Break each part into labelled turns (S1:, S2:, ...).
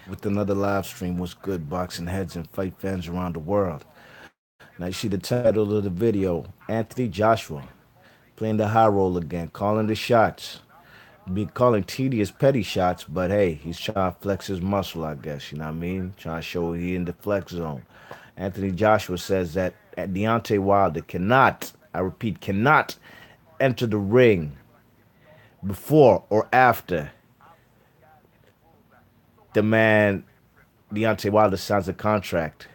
S1: with another live stream. What's good, boxing heads and fight fans around the world? Now, you see the title of the video Anthony Joshua playing the high role again, calling the shots, be calling tedious petty shots, but hey, he's trying to flex his muscle, I guess, you know what I mean? Trying to show he in the flex zone. Anthony Joshua says that Deontay Wilder cannot, I repeat, cannot enter the ring before or after the man Deontay Wilder signs a contract.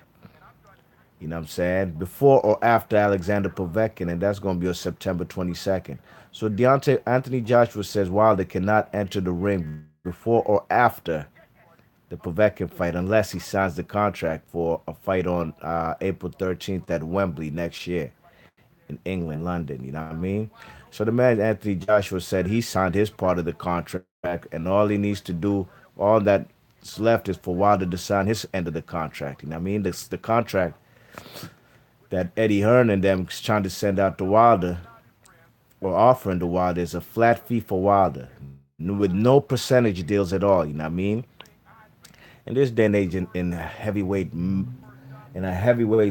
S1: You know what I'm saying? Before or after Alexander Povetkin, and that's going to be on September 22nd. So Deontay Anthony Joshua says Wilder cannot enter the ring before or after the Povetkin fight unless he signs the contract for a fight on April 13th at Wembley next year in England, London. You know what I mean? So the man Anthony Joshua said he signed his part of the contract, and all he needs to do, all that's left is for Wilder to sign his end of the contract. You know what I mean? The contract that Eddie Hearn and them is trying to send out to Wilder or offering to Wilder is a flat fee for Wilder with no percentage deals at all. You know what I mean? In this day and age, in a heavyweight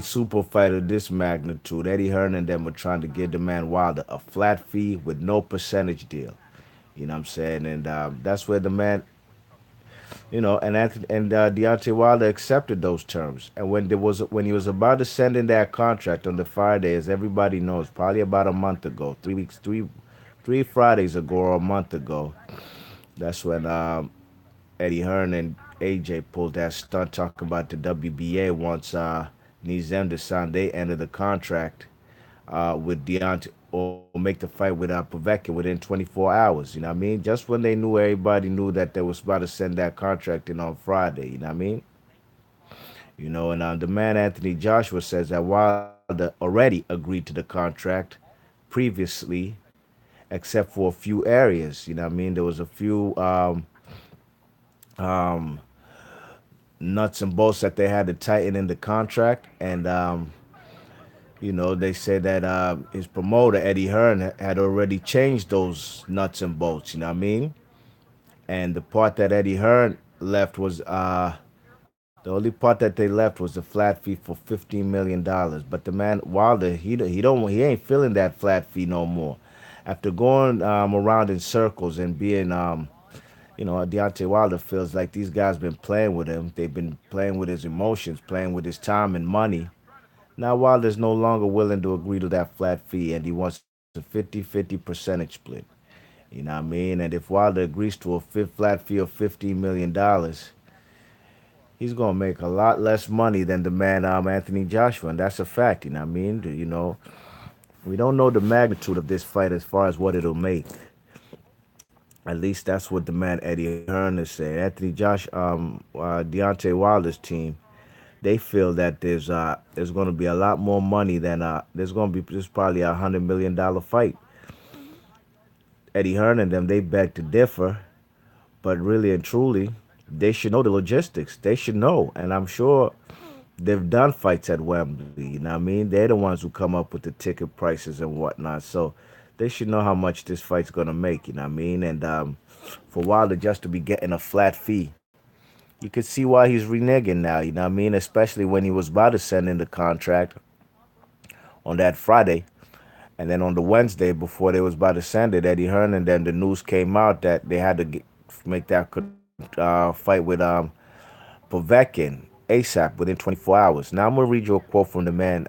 S1: super fight of this magnitude, Eddie Hearn and them were trying to give the man Wilder a flat fee with no percentage deal. You know what I'm saying? And that's where the man, Deontay Wilder accepted those terms. And when he was about to send in that contract on the Friday, as everybody knows, probably about a month ago, 3 weeks, three Fridays ago or a month ago, that's when Eddie Hearn and AJ pulled that stunt talking about the WBA needs them to sign their end of the contract with Deontay or make the fight with Povetkin within 24 hours. You know what I mean? Just when they knew everybody knew that they was about to send that contract in on Friday. You know what I mean? And the man Anthony Joshua says that Wilder already agreed to the contract previously, except for a few areas. You know what I mean? There was a few um, nuts and bolts that they had to tighten in the contract, and they say that his promoter Eddie Hearn had already changed those nuts and bolts. You know what I mean? And the part that Eddie Hearn left was the only part that they left was a flat fee for $15 million. But the man Wilder, he ain't feeling that flat fee no more. After going around in circles and being Deontay Wilder feels like these guys been playing with him. They've been playing with his emotions, playing with his time and money. Now Wilder's no longer willing to agree to that flat fee, and he wants a 50-50 percentage split. You know what I mean? And if Wilder agrees to a flat fee of $15 million, he's gonna make a lot less money than the man Anthony Joshua, and that's a fact. You know what I mean? We don't know the magnitude of this fight as far as what it'll make. At least that's what the man Eddie Hearn is saying. Anthony Deontay Wilder's team, they feel that there's going to be a lot more money than there's probably $100 million fight. Eddie Hearn and them, they beg to differ, but really and truly, they should know the logistics. They should know, and I'm sure they've done fights at Wembley. You know what I mean? They're the ones who come up with the ticket prices and whatnot. So they should know how much this fight's gonna make. You know what I mean? And for Wilder just to be getting a flat fee, you could see why he's reneging now. You know what I mean? Especially when he was about to send in the contract on that Friday. And then on the Wednesday before they was about to send it, Eddie Hearn and then the news came out that they had to make that fight with Povetkin ASAP within 24 hours. Now I'm gonna read you a quote from the man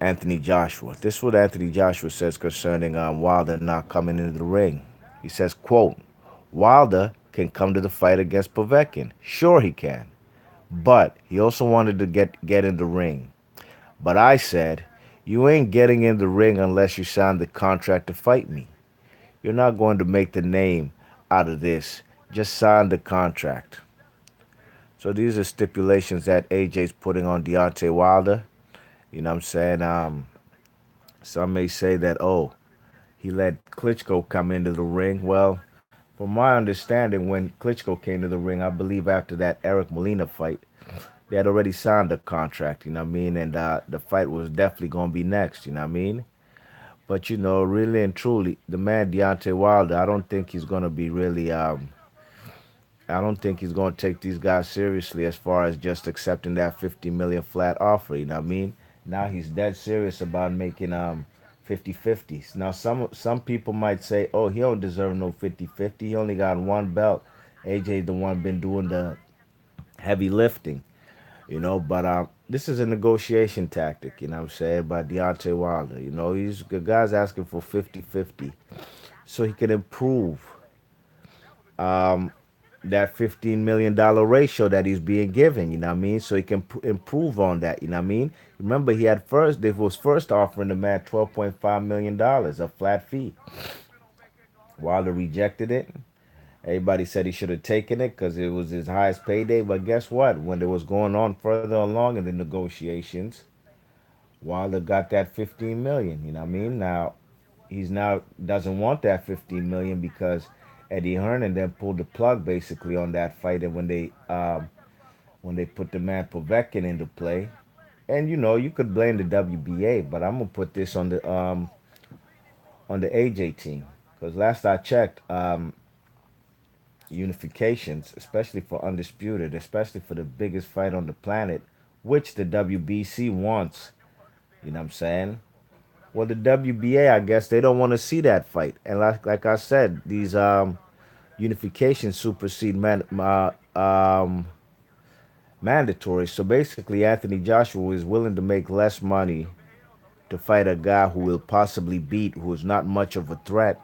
S1: Anthony Joshua. This is what Anthony Joshua says concerning Wilder not coming into the ring. He says, "Quote: Wilder can come to the fight against Povetkin. Sure he can, but he also wanted to get in the ring. But I said, you ain't getting in the ring unless you sign the contract to fight me. You're not going to make the name out of this. Just sign the contract." So these are stipulations that AJ's putting on Deontay Wilder. You know what I'm saying? Some may say that, oh, he let Klitschko come into the ring. Well, from my understanding, when Klitschko came to the ring, I believe after that Eric Molina fight, they had already signed a contract, you know what I mean? And the fight was definitely going to be next, you know what I mean? But, really and truly, the man Deontay Wilder, I don't think he's going to be really I don't think he's going to take these guys seriously as far as just accepting that 50 million flat offer. You know what I mean? Now he's dead serious about making 50-50s. Now some people might say, "Oh, he don't deserve no 50-50. He only got one belt." AJ the one been doing the heavy lifting, but this is a negotiation tactic, you know what I'm saying, by Deontay Wilder. He's the guy's asking for 50-50 so he can improve that $15 million ratio that he's being given, you know what I mean? So he can improve on that, you know what I mean? Remember, they was first offering the man $12.5 million, a flat fee. Wilder rejected it. Everybody said he should have taken it because it was his highest payday. But guess what? When it was going on further along in the negotiations, Wilder got that 15 million. You know what I mean? Now he's now doesn't want that 15 million because Eddie Hearn then pulled the plug basically on that fight, and when they put the man Povetkin into play, and you could blame the WBA, but I'm gonna put this on the AJ team because last I checked, unifications, especially for undisputed, especially for the biggest fight on the planet, which the WBC wants. You know what I'm saying? Well, the WBA, I guess they don't want to see that fight, and like I said, these unifications supersede mandatory. So basically, Anthony Joshua is willing to make less money to fight a guy who will possibly beat, who is not much of a threat,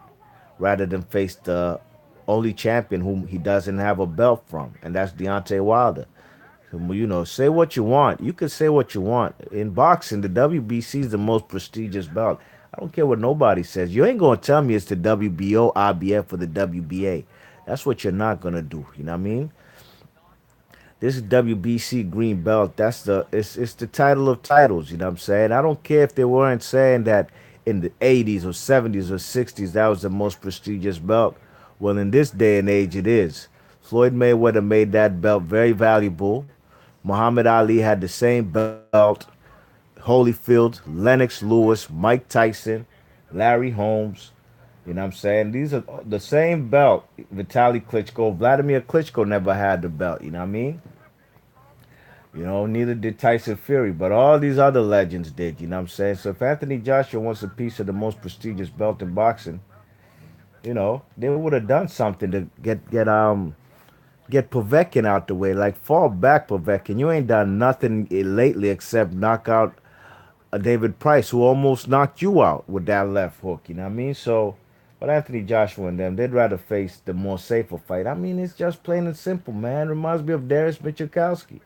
S1: rather than face the only champion whom he doesn't have a belt from, and that's Deontay Wilder. Say what you want. You can say what you want. In boxing, the WBC is the most prestigious belt. I don't care what nobody says. You ain't gonna tell me it's the WBO, IBF, or the WBA. That's what you're not gonna do. You know what I mean? This is WBC green belt. It's the title of titles. You know what I'm saying? I don't care if they weren't saying that in the 80s or 70s or 60s that was the most prestigious belt. Well, in this day and age, it is. Floyd Mayweather made that belt very valuable. Muhammad Ali had the same belt. Holyfield, Lennox Lewis, Mike Tyson, Larry Holmes. You know what I'm saying? These are the same belt. Vitaly Klitschko, Vladimir Klitschko never had the belt. You know what I mean? Neither did Tyson Fury, but all these other legends did, you know what I'm saying? So if Anthony Joshua wants a piece of the most prestigious belt in boxing, they would have done something to get Povetkin out the way. Like fall back, Povetkin. You ain't done nothing lately except knock out David Price, who almost knocked you out with that left hook, you know what I mean? So but Anthony Joshua and them, they'd rather face the more safer fight. I mean, it's just plain and simple, man. Reminds me of Darius Michikowski.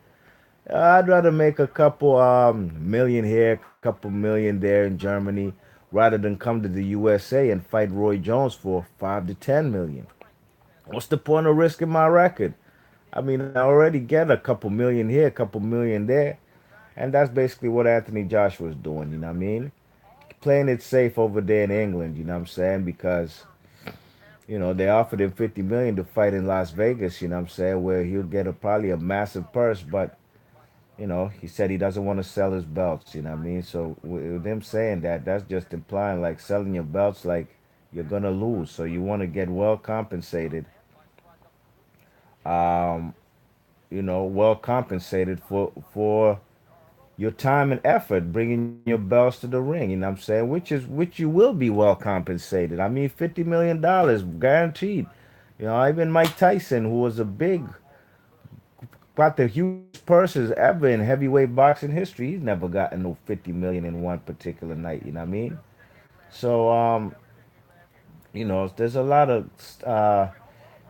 S1: I'd rather make a couple million here, couple million there in Germany, rather than come to the USA and fight Roy Jones for 5 to 10 million. What's the point of risking my record? I mean, I already get a couple million here, a couple million there, and that's basically what Anthony Joshua's doing. You know what I mean? Playing it safe over there in England. You know what I'm saying? Because they offered him 50 million to fight in Las Vegas. You know what I'm saying? Where he'll get probably a massive purse, but he said he doesn't want to sell his belts. You know what I mean? So with them saying that, that's just implying like selling your belts, like you're gonna lose. So you want to get well compensated. Um, well compensated for your time and effort bringing your belts to the ring. You know what I'm saying? Which you will be well compensated. I mean, $50 million guaranteed. Even Mike Tyson, who was a big got the hugest purses ever in heavyweight boxing history. He's never gotten no 50 million in one particular night. You know what I mean? So there's a lot of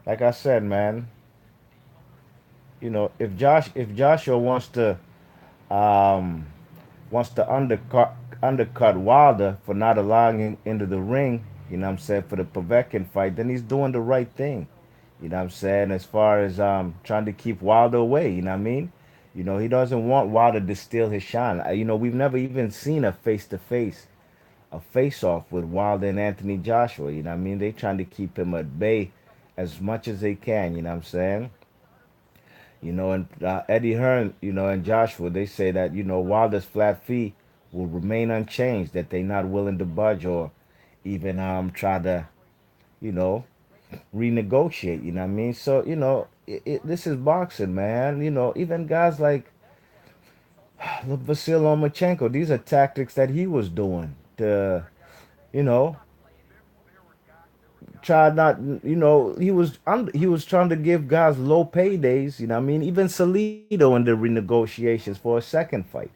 S1: like I said, man. If Joshua um wants to undercut Wilder for not allowing him into the ring, you know what I'm saying, for the Povetkin fight, then he's doing the right thing. You know what I'm saying? As far as trying to keep Wilder away, you know what I mean? He doesn't want Wilder to steal his shine. We've never even seen a face off with Wilder and Anthony Joshua. You know what I mean? They trying to keep him at bay as much as they can. You know what I'm saying? And Eddie Hearn, and Joshua, they say that Wilder's flat fee will remain unchanged. That they not willing to budge or even try to you know renegotiate. You know what I mean? So this is boxing, man. You know, even guys like Vasil Lomachenko, these are tactics that he was doing to, you know, try not, he was trying to give guys low paydays. You know what I mean? Even Salido in the renegotiations for a second fight.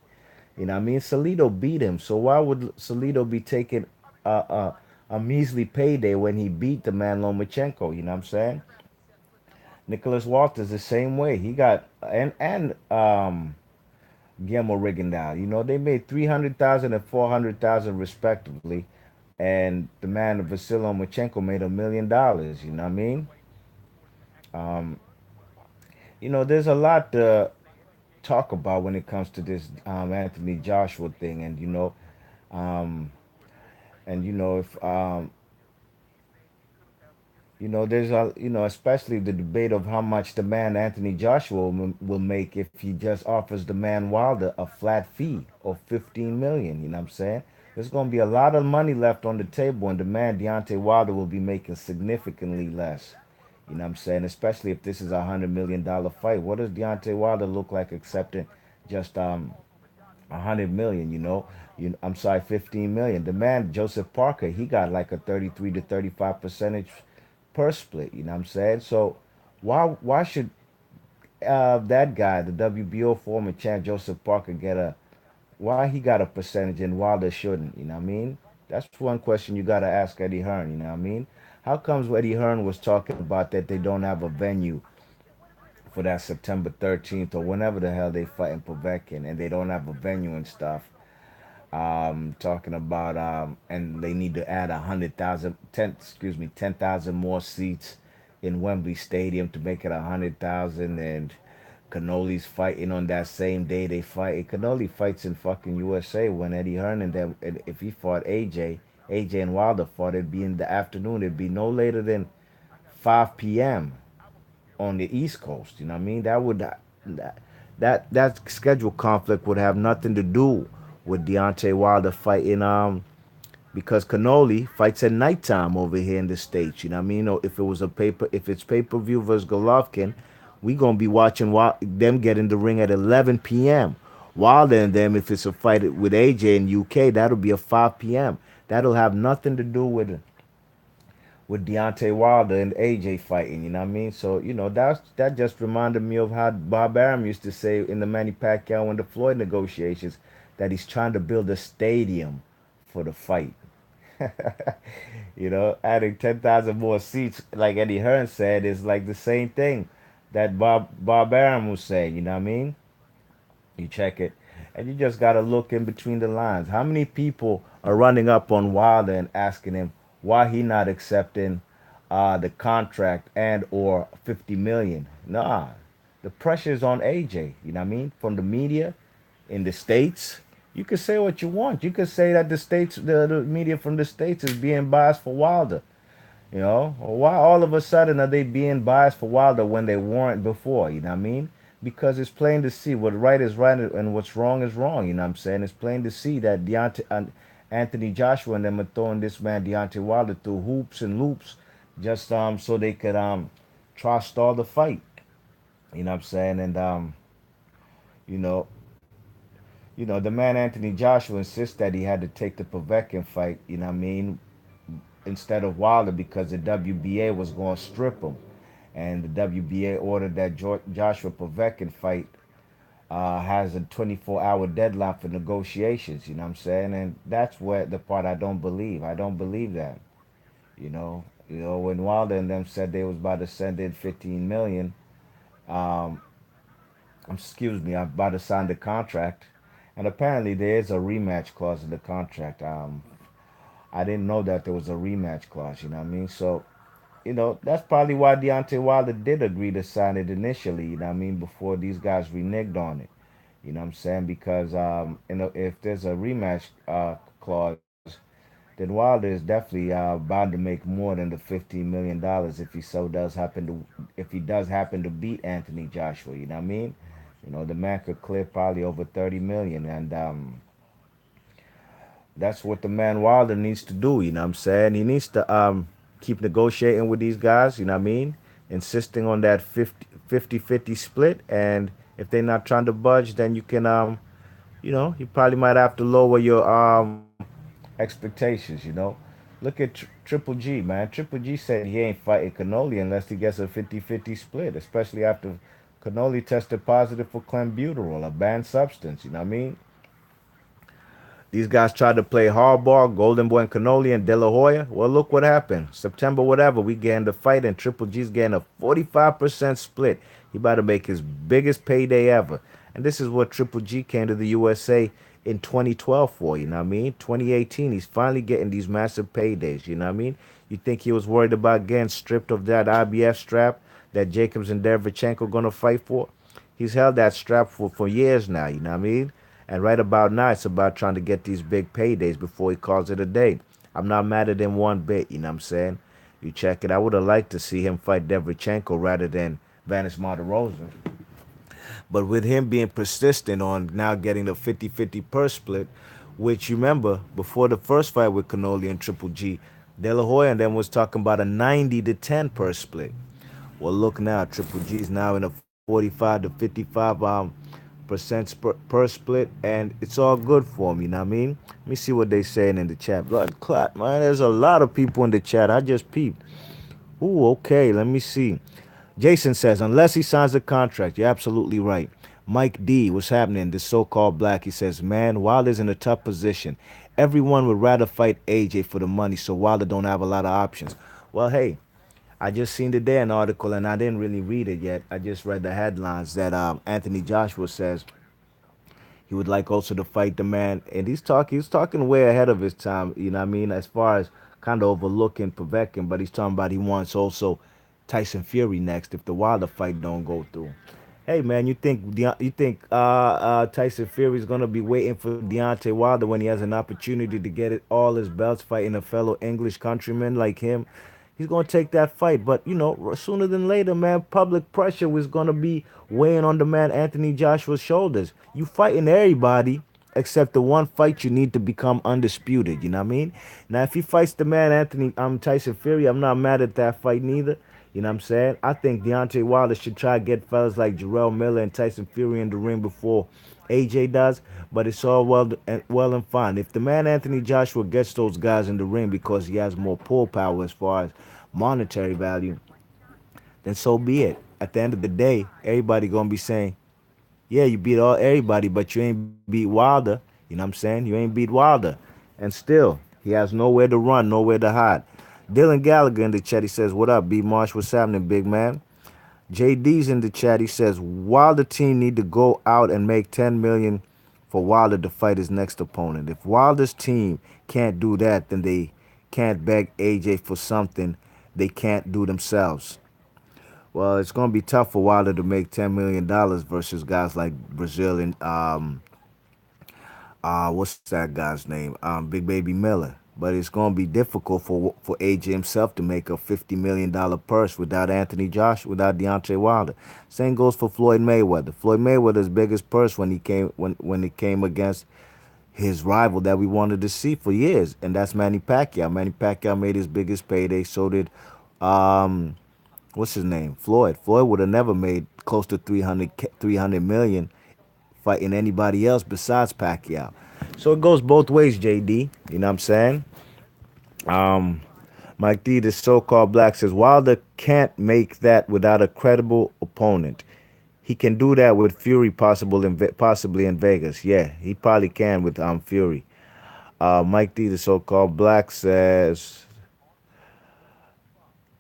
S1: You know what I mean? Salido beat him, so why would Salido be taking a measly payday when he beat the man Lomachenko? You know what I'm saying? Nicholas Walters the same way. He got and Guillermo Rigondeaux. You know, they made 300,000 and 400,000 respectively, and the man Vasily Lomachenko made $1 million. You know what I mean? Um, there's a lot to talk about when it comes to this Anthony Joshua thing, and um, if there's especially the debate of how much the man Anthony Joshua will make if he just offers the man Wilder a flat fee of 15 million. You know what I'm saying? There's going to be a lot of money left on the table, and the man Deontay Wilder will be making significantly less. You know what I'm saying? Especially if this is $100 million fight. What does Deontay Wilder look like accepting just 100 million? I'm sorry, 15 million. The man Joseph Parker, he got like a 33 to 35 percentage per split. You know what I'm saying? So why should that guy, the WBO former champ Joseph Parker, get a why he got a percentage and Wilder shouldn't? You know what I mean? That's one question you got to ask Eddie Hearn. You know what I mean? How comes Eddie Hearn was talking about that they don't have a venue for that September 13th or whenever the hell they fight in Povetkin and they don't have a venue and stuff? Talking about and they need to add 100,000, 10,000 more seats in Wembley Stadium to make it 100,000. And Canoli's fighting on that same day they fight. And Canoli fights in fucking USA when Eddie Hearn and them. And if he fought AJ and Wilder fought, it'd be in the afternoon. It'd be no later than 5 p.m. on the East Coast. You know what I mean? That schedule conflict would have nothing to do with Deontay Wilder fighting because Canoli fights at nighttime over here in the States. You know what I mean? Or if it's pay-per-view versus Golovkin, we gonna be watching them get in the ring at 11 p.m. Wilder and them, if it's a fight with AJ in UK, that'll be at 5 p.m. That'll have nothing to do with Deontay Wilder and AJ fighting. You know what I mean? So that just reminded me of how Bob Arum used to say in the Manny Pacquiao and the Floyd negotiations that he's trying to build a stadium for the fight. Adding 10,000 more seats, like Eddie Hearn said, is like the same thing that Bob Arum was saying. You know what I mean? You check it, and you just gotta look in between the lines. How many people are running up on Wilder and asking him why he not accepting the contract and or 50 million? Nah, the pressure is on AJ. You know what I mean? From the media in the states, you can say what you want. You can say that the media from the states is being biased for Wilder. Why all of a sudden are they being biased for Wilder when they weren't before? You know what I mean? Because it's plain to see what right is right and what's wrong is wrong. You know what I'm saying? It's plain to see that Anthony Joshua and them are throwing this man Deontay Wilder through hoops and loops just so they could try to stall the fight. You know what I'm saying? And you know, the man Anthony Joshua insists that he had to take the Povetkin fight. You know what I mean? Instead of Wilder because the WBA was going to strip him. And the WBA ordered that Joshua Povetkin fight has a 24-hour deadline for negotiations. You know what I'm saying? And that's where the part I don't believe. I don't believe that. When Wilder and them said they was about to send in 15 million, um, excuse me, I'm about to sign the contract, and apparently there is a rematch clause in the contract. I didn't know that there was a rematch clause. You know what I mean? So that's probably why Deontay Wilder did agree to sign it initially, you know what I mean, before these guys reneged on it. You know what I'm saying? Because if there's a rematch clause, then Wilder is definitely bound to make more than the $15 million if he does happen to beat Anthony Joshua. You know what I mean? The man could clear probably over 30 million, and that's what the man Wilder needs to do. You know what I'm saying? He needs to keep negotiating with these guys. You know what I mean? insisting on that 50-50 split. And if they're not trying to budge, then you can, you probably might have to lower your expectations. Look at Triple G, man. Triple G said he ain't fighting Canoli unless he gets a 50-50 split, especially after Canoli tested positive for clenbuterol, a banned substance. You know what I mean? These guys tried to play hardball, Golden Boy and Canoli and De La Hoya. Well, look what happened. September, whatever, we getting the fight, and Triple G's getting a 45% split. He about to make his biggest payday ever. And this is what Triple G came to the USA in 2012 for, you know what I mean? 2018, he's finally getting these massive paydays, you know what I mean? You think he was worried about getting stripped of that IBF strap that Jacobs and Derevchenko going to fight for? He's held that strap for years now, you know what I mean? And right about now, it's about trying to get these big paydays before he calls it a day. I'm not mad at him one bit, you know what I'm saying? You check it. I would have liked to see him fight Derevchenko rather than Vanis Martirosyan. But with him being persistent on now getting the 50-50 purse split, which you remember before the first fight with Canoli and Triple G, De La Hoya and them was talking about a 90-10 purse split. Well, look now, Triple G's now in a 45 to 55 percent per split, and it's all good for him. You know what I mean? Let me see what they saying in the chat. Blood clot, man. There's a lot of people in the chat. I just peeped. Ooh, okay. Let me see. Jason says, unless he signs a contract, you're absolutely right. Mike D, what's happening? This so-called black, he says, man, Wilder's in a tough position. Everyone would rather fight AJ for the money, so Wilder don't have a lot of options. Well, hey, I just seen today an article, and I didn't really read it yet. I just read the headlines that Anthony Joshua says he would like also to fight the man, and he's talking way ahead of his time. You know what I mean? As far as kind of overlooking Povetkin, but he's talking about he wants also Tyson Fury next if the Wilder fight don't go through. Hey man, you think Tyson Fury is gonna be waiting for Deontay Wilder when he has an opportunity to get it all his belts fighting a fellow English countryman like him? He's gonna take that fight, but sooner than later, man, public pressure was gonna be weighing on the man Anthony Joshua's shoulders. You fighting everybody except the one fight you need to become undisputed. You know what I mean? Now, if he fights the man Anthony, Tyson Fury, I'm not mad at that fight neither. You know what I'm saying? I think Deontay Wilder should try to get fellas like Jarrell Miller and Tyson Fury in the ring before AJ does. But it's all well and fine. If the man Anthony Joshua gets those guys in the ring because he has more pull power as far as monetary value, then so be it. At the end of the day, everybody gonna be saying, yeah, you beat everybody, but you ain't beat Wilder. You know what I'm saying? You ain't beat Wilder. And still, he has nowhere to run, nowhere to hide. Dylan Gallagher in the chat, he says, what up, B Marsh? What's happening, big man? JD's in the chat, he says, Wilder team need to go out and make 10 million for Wilder to fight his next opponent. If Wilder's team can't do that, then they can't beg AJ for something they can't do themselves. Well, it's going to be tough for Wilder to make $10 million versus guys like Brazil and what's that guy's name? Big Baby Miller. But it's going to be difficult for AJ himself to make a $50 million purse without Anthony Josh, without Deontay Wilder. Same goes for Floyd Mayweather. Floyd Mayweather's biggest purse when it came against his rival that we wanted to see for years, and that's Manny Pacquiao. Manny Pacquiao made his biggest payday. So did what's his name? Floyd. Floyd would have never made close to 300 million fighting anybody else besides Pacquiao. So it goes both ways, JD. You know what I'm saying? Um, Mike D, the so-called black, says Wilder can't make that without a credible opponent. He can do that with Fury, possibly in Vegas. Yeah, he probably can with Fury. Mike D, the so-called black, says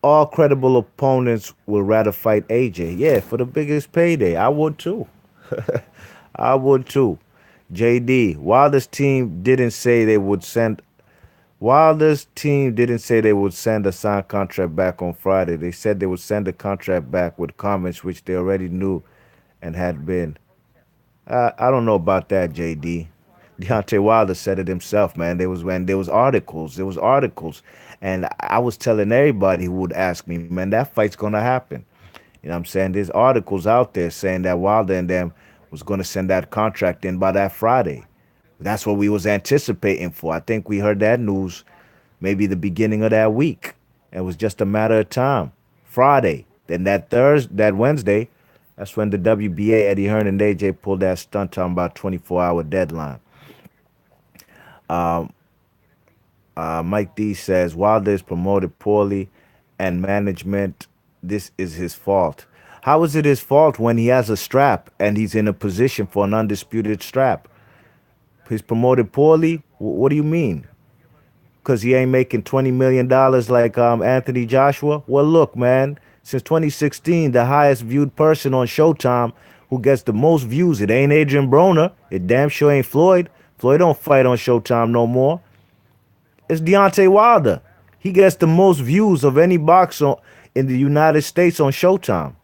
S1: all credible opponents will rather fight AJ. Yeah, for the biggest payday. I would too. I would too. JD, Wilder's team didn't say they would send a signed contract back on Friday. They said they would send the contract back with comments which they already knew and had been. I don't know about that, JD. Deontay Wilder said it himself, man. There was articles, and I was telling everybody who would ask me, man, that fight's gonna happen. You know what I'm saying? There's articles out there saying that Wilder and them was gonna send that contract in by that Friday. That's what we was anticipating for. I think we heard that news maybe the beginning of that week. It was just a matter of time. Friday. Then that Wednesday, that's when the WBA Eddie Hearn and AJ pulled that stunt talking about 24-hour deadline. Mike D says Wilder is promoted poorly, and management. This is his fault. How is it his fault when he has a strap and he's in a position for an undisputed strap? He's promoted poorly. What do you mean? Because he ain't making $20 million like Anthony Joshua? Well, look, man. Since 2016, the highest viewed person on Showtime who gets the most views, it ain't Adrian Broner. It damn sure ain't Floyd. Floyd don't fight on Showtime no more. It's Deontay Wilder. He gets the most views of any boxer in the United States on Showtime.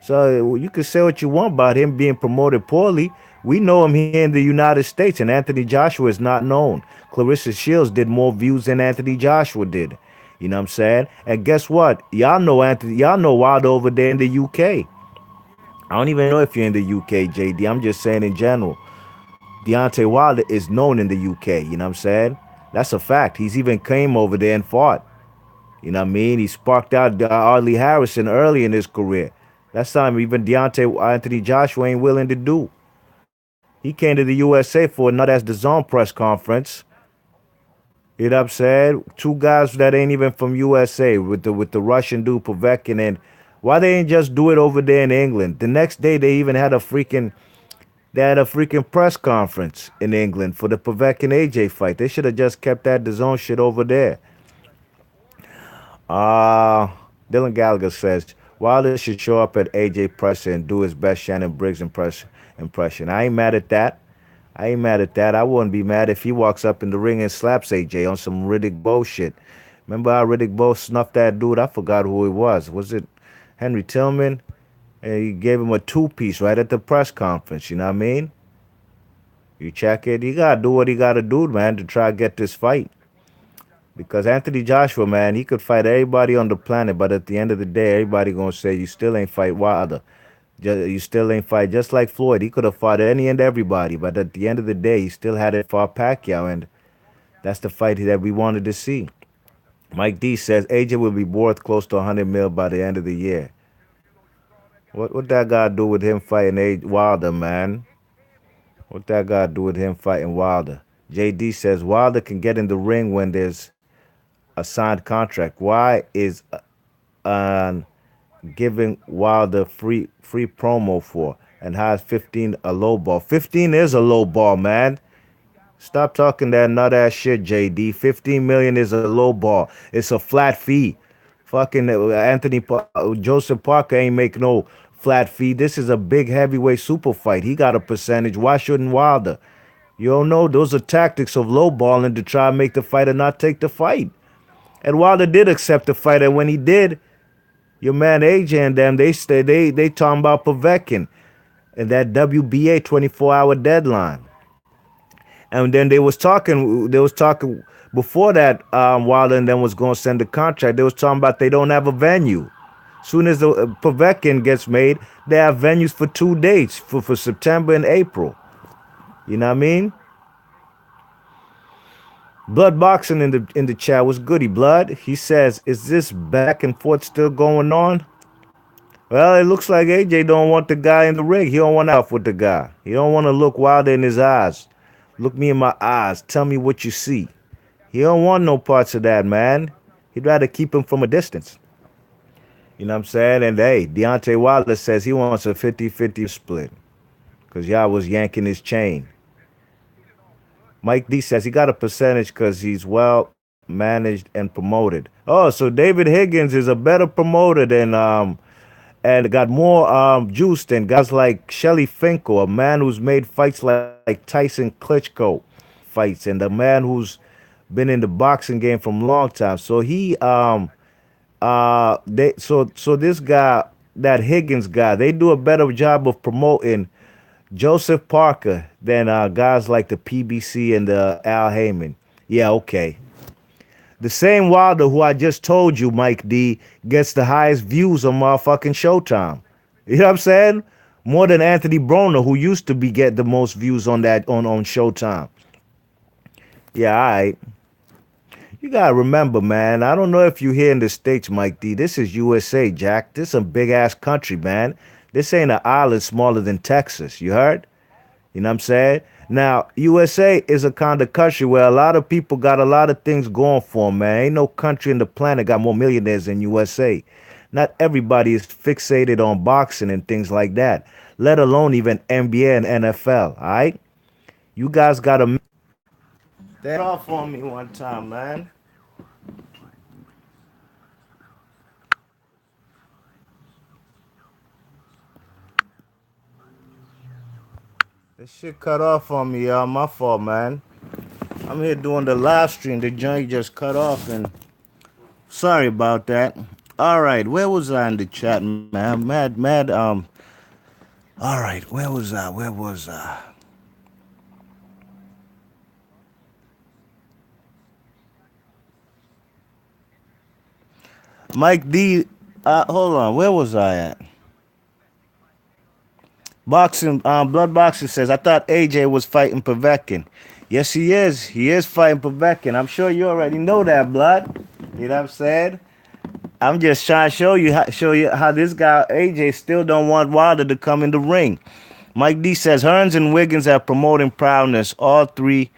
S1: So you can say what you want about him being promoted poorly. We know him here in the United States, and Anthony Joshua is not known. Clarissa Shields did more views than Anthony Joshua did. You know what I'm saying? And guess what? Y'all know Wilder over there in the UK. I don't even know if you're in the UK, JD. I'm just saying in general. Deontay Wilder is known in the UK. You know what I'm saying? That's a fact. He's even came over there and fought. You know what I mean? He sparked out Arlie Harrison early in his career. That's something even Anthony Joshua ain't willing to do. He came to the USA for not as the Zone press conference. You know what I'm saying? Two guys that ain't even from USA with the Russian dude Povetkin, and why they ain't just do it over there in England? The next day they even had a freaking press conference in England for the Povetkin AJ fight. They should have just kept that DAZN shit over there. Dylan Gallagher says Wilder should show up at AJ Presser and do his best Shannon Briggs impression. I ain't mad at that. I wouldn't be mad if he walks up in the ring and slaps AJ on some Riddick Bowe shit. Remember how Riddick Bowe snuffed that dude? I forgot who it was. Was it Henry Tillman? And he gave him a two-piece right at the press conference. You know what I mean? You check it. You got to do what he got to do, man, to try to get this fight. Because Anthony Joshua, man, he could fight everybody on the planet, but at the end of the day, everybody going to say you still ain't fight Wilder. You still ain't fight. Just like Floyd, he could have fought any and everybody, but at the end of the day, he still had it for Pacquiao, and that's the fight that we wanted to see. Mike D says AJ will be worth close to 100 mil by the end of the year. What that got to do with him fighting Wilder, man? What that got to do with him fighting Wilder? JD says Wilder can get in the ring when there's a signed contract. Why is giving Wilder free promo for? And how is 15 a low ball? 15 is a low ball, man. Stop talking that nut ass shit, JD. 15 million is a low ball. It's a flat fee. Fucking Joseph Parker ain't make no flat fee. This is a big heavyweight super fight. He got a percentage. Why shouldn't Wilder? You don't know. Those are tactics of lowballing to try to make the fighter not take the fight. And Wilder did accept the fight, and when he did, your man AJ and them, they talking about Povetkin and that WBA 24-hour deadline. And then they was talking before that, Wilder and them was going to send the contract. They was talking about they don't have a venue. Soon as the Povetkin gets made, they have venues for 2 dates for September and April. You know what I mean? Blood Boxing in the chat was goody blood. He says, is this back and forth still going on? Well, it looks like AJ don't want the guy in the ring. He don't want out with the guy. He don't want to look Wilder in his eyes. Look me in my eyes. Tell me what you see. He don't want no parts of that, man. He'd rather keep him from a distance. You know what I'm saying? And hey, Deontay Wilder says he wants a 50-50 split because y'all was yanking his chain. Mike D says he got a percentage because he's well managed and promoted. Oh, so David Higgins is a better promoter than and got more juice than guys like Shelly Finkel, a man who's made fights like Tyson Klitschko fights, and a man who's been in the boxing game from a long time. So he so this guy, that Higgins guy, they do a better job of promoting Joseph Parker than guys like the PBC and the Al Heyman. Yeah, okay. The same Wilder who I just told you, Mike D, gets the highest views on motherfucking Showtime. You know what I'm saying? More than Anthony Broner, who used to get the most views on that on Showtime. Yeah, all right. You gotta remember, man. I don't know if you here in the States, Mike D. This is USA, Jack. This is a big ass country, man. This ain't an island smaller than Texas. You heard? You know what I'm saying? Now, USA is a kind of country where a lot of people got a lot of things going for 'em, man. Ain't no country in the planet got more millionaires than USA. Not everybody is fixated on boxing and things like that, let alone even NBA and NFL, all right? You guys got to that off on me one time, man. This shit cut off on me, y'all. My fault, man. I'm here doing the live stream. The joint just cut off, and sorry about that. All right, where was I in the chat, man? Mad. All right, where was I? Where was I? Mike D. Hold on, where was I at? Boxing, blood boxing says I thought AJ was fighting Povetkin. Yes, he is. He is fighting Povetkin. I'm sure you already know that, blood. You know what I'm saying? I'm just trying to show you how this guy AJ still don't want Wilder to come in the ring. Mike D says Hearns and Wiggins are promoting proudness. All three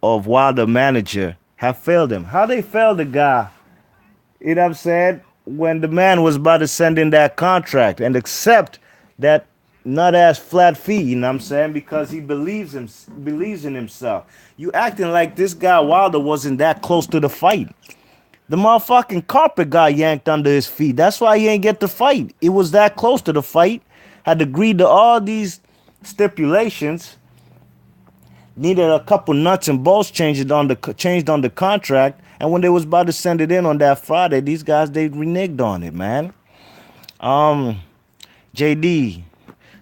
S1: of Wilder manager have failed him. How they failed the guy? You know what I'm saying? When the man was about to send in that contract and accept that nut ass flat fee, you know what I'm saying? Because he believes in himself. You acting like this guy Wilder wasn't that close to the fight. The motherfucking carpet got yanked under his feet. That's why he ain't get the fight. It was that close to the fight. Had agreed to all these stipulations. Needed a couple nuts and bolts changed on the contract. And when they was about to send it in on that Friday, these guys they reneged on it, man. Um, JD.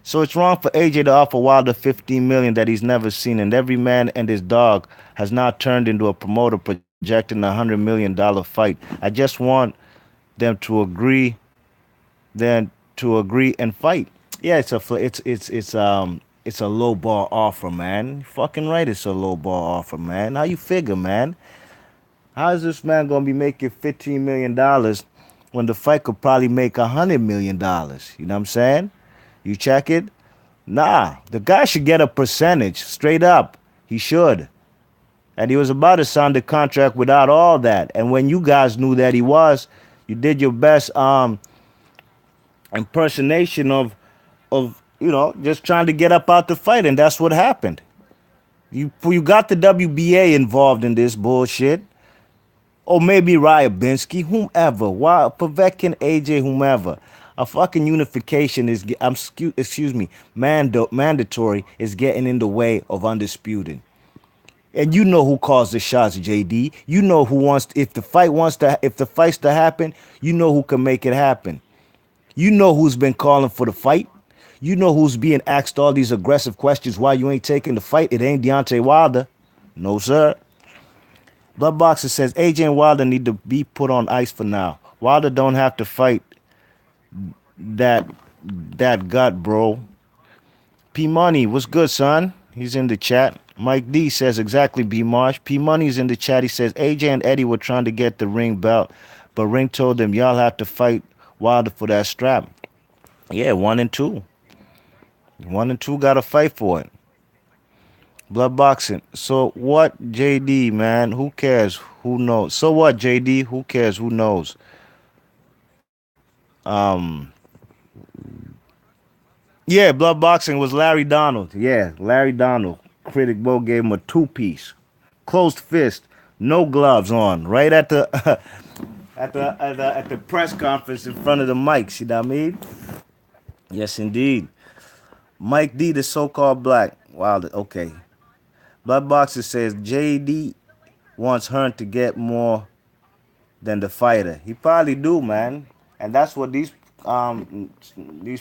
S1: So it's wrong for AJ to offer Wilder 15 million that he's never seen, and every man and his dog has now turned into a promoter projecting $100 million fight. I just want them to agree, then to agree and fight. Yeah, it's a low ball offer, man. You fucking right, it's a low ball offer, man. How you figure, man? How is this man gonna be making $15 million when the fight could probably make $100 million? You know what I'm saying? You check it. Nah, the guy should get a percentage straight up. He should. And he was about to sign the contract without all that. And when you guys knew that he was, you did your best impersonation of just trying to get up out the fight, and that's what happened. You got the WBA involved in this bullshit, or maybe Ryabinski, whomever, why Povetkin, AJ, whomever. A fucking unification is mandatory is getting in the way of undisputed. And you know who calls the shots, JD. You know who wants if the fight's to happen, you know who can make it happen. You know who's been calling for the fight. You know who's being asked all these aggressive questions why you ain't taking the fight. It ain't Deontay Wilder. No, sir. Bloodboxer says AJ and Wilder need to be put on ice for now. Wilder don't have to fight that gut, bro. P Money, what's good, son? He's in the chat. Mike D says exactly, B Marsh. P Money's in the chat. He says AJ and Eddie were trying to get the ring belt, but Ring told them y'all have to fight Wilder for that strap. Yeah, 1 and 2. 1 and 2 got to fight for it. Blood boxing. So what, JD, man? Who cares? Who knows? So what, JD? Who cares? Who knows? Um, yeah, blood boxing was Larry Donald. Yeah, Larry Donald. Critic Bo gave him a two-piece, closed fist, no gloves on, right at the at the press conference in front of the mics. You know what I mean? Yes, indeed. Mike D, the so-called black. Wow. Okay. Blood boxer says JD wants Hearn to get more than the fighter. He probably do, man. And that's what these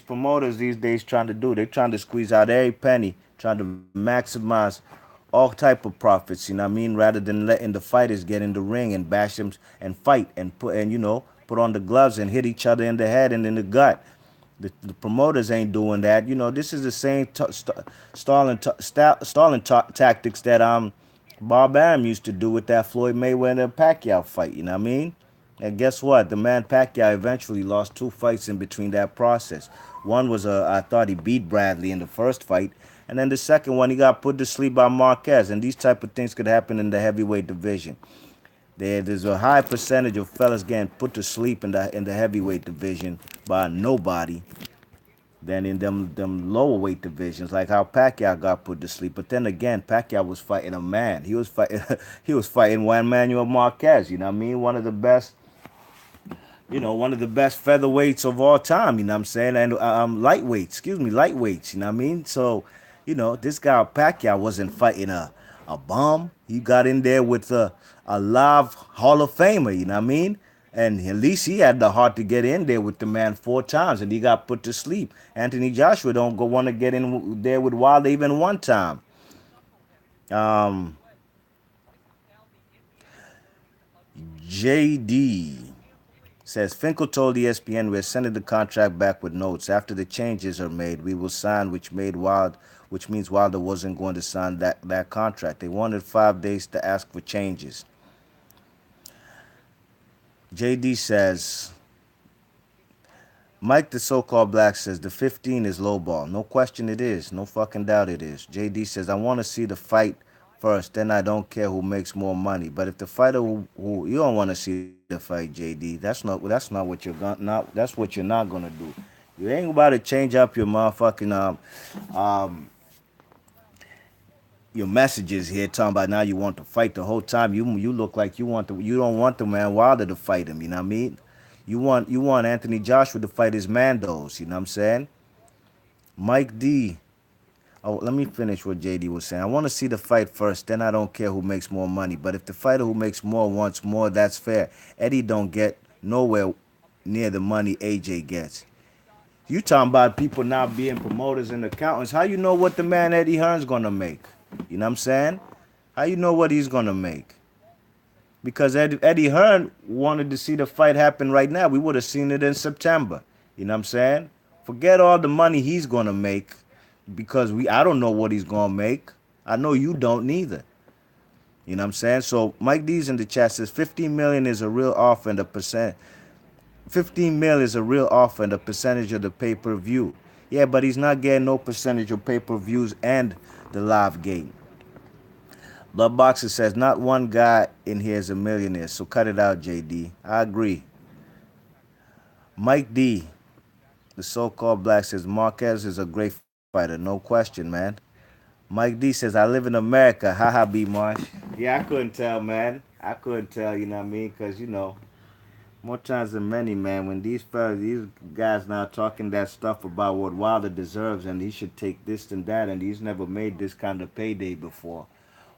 S1: promoters these days trying to do. They're trying to squeeze out every penny, trying to maximize all type of profits, you know what I mean, rather than letting the fighters get in the ring and bash them and fight and put on the gloves and hit each other in the head and in the gut. The promoters ain't doing that. You know, this is the same stalling tactics that Bob Arum used to do with that Floyd Mayweather Pacquiao fight. You know what I mean? And guess what? The man Pacquiao eventually lost two fights in between that process. One was I thought he beat Bradley in the first fight, and then the second one he got put to sleep by Marquez. And these type of things could happen in the heavyweight division. There's a high percentage of fellas getting put to sleep in the heavyweight division by nobody than in them lower weight divisions, like how Pacquiao got put to sleep. But then again, Pacquiao was fighting a man. He was fighting he was fighting Juan Manuel Marquez. You know what I mean? One of the best featherweights of all time. You know what I'm saying? And lightweights, excuse me, lightweights. You know what I mean? So, this guy Pacquiao wasn't fighting a bum. He got in there with a live Hall of Famer. You know what I mean? And at least he had the heart to get in there with the man four times, and he got put to sleep. Anthony Joshua don't go want to get in there with Wilder even one time. Um, JD says Finkel told ESPN we're sending the contract back with notes. After the changes are made, we will sign, which means Wilder wasn't going to sign that contract. They wanted 5 days to ask for changes. JD says Mike, the so-called black, says the 15 is lowball. No question it is. No fucking doubt it is. JD says I want to see the fight first. Then I don't care who makes more money. But if the fighter who you don't want to see the fight, JD, that's not what you're gonna not that's what you're not gonna do. You ain't about to change up your motherfucking um your messages here talking about now you want to fight the whole time. You look like you don't want the man Wilder to fight him. You know what I mean? You want Anthony Joshua to fight his Mandos. You know what I'm saying? Mike D. Oh, let me finish what JD was saying. I want to see the fight first, then I don't care who makes more money. But if the fighter who makes more wants more, that's fair. Eddie don't get nowhere near the money AJ gets. You talking about people now being promoters and accountants. How you know what the man Eddie Hearn's gonna make? You know what I'm saying? How you know what he's gonna make? Because Eddie Hearn wanted to see the fight happen right now. We would have seen it in September. You know what I'm saying? Forget all the money he's gonna make because I don't know what he's gonna make. I know you don't neither. You know what I'm saying? So Mike D's in the chat says 15 million is a real offer and a percent 15 mil is a real offer and a percentage of the pay-per-view. Yeah, but he's not getting no percentage of pay-per-views and the live game. Blood Boxer says not one guy in here is a millionaire, so cut it out, JD. I agree. Mike D, the so-called black, says Marquez is a great fighter, no question, man. Mike D says I live in America. Haha, B Marsh. Yeah, I couldn't tell, man. I couldn't tell. You know what I mean? Cause more times than many, man, when these guys now talking that stuff about what Wilder deserves and he should take this and that, and he's never made this kind of payday before.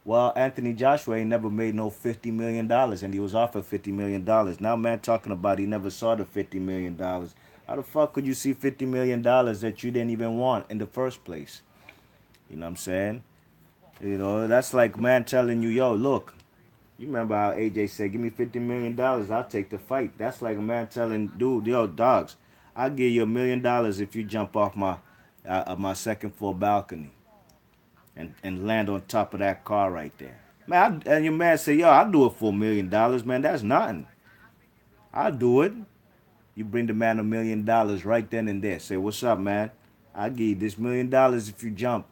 S1: Well, Anthony Joshua ain't never made no $50 million, and he was offered $50 million. Now, man, talking about he never saw the $50 million. How the fuck could you see $50 million that you didn't even want in the first place? You know what I'm saying? That's like man telling you, yo, look, you remember how AJ said, give me $50 million, I'll take the fight. That's like a man telling dude, yo, dogs, I'll give you $1 million if you jump off my second floor balcony and land on top of that car right there. Man, and your man say, yo, I'll do it for $1 million, man. That's nothing. I'll do it. You bring the man $1 million right then and there. Say, what's up, man? I'll give you this $1 million if you jump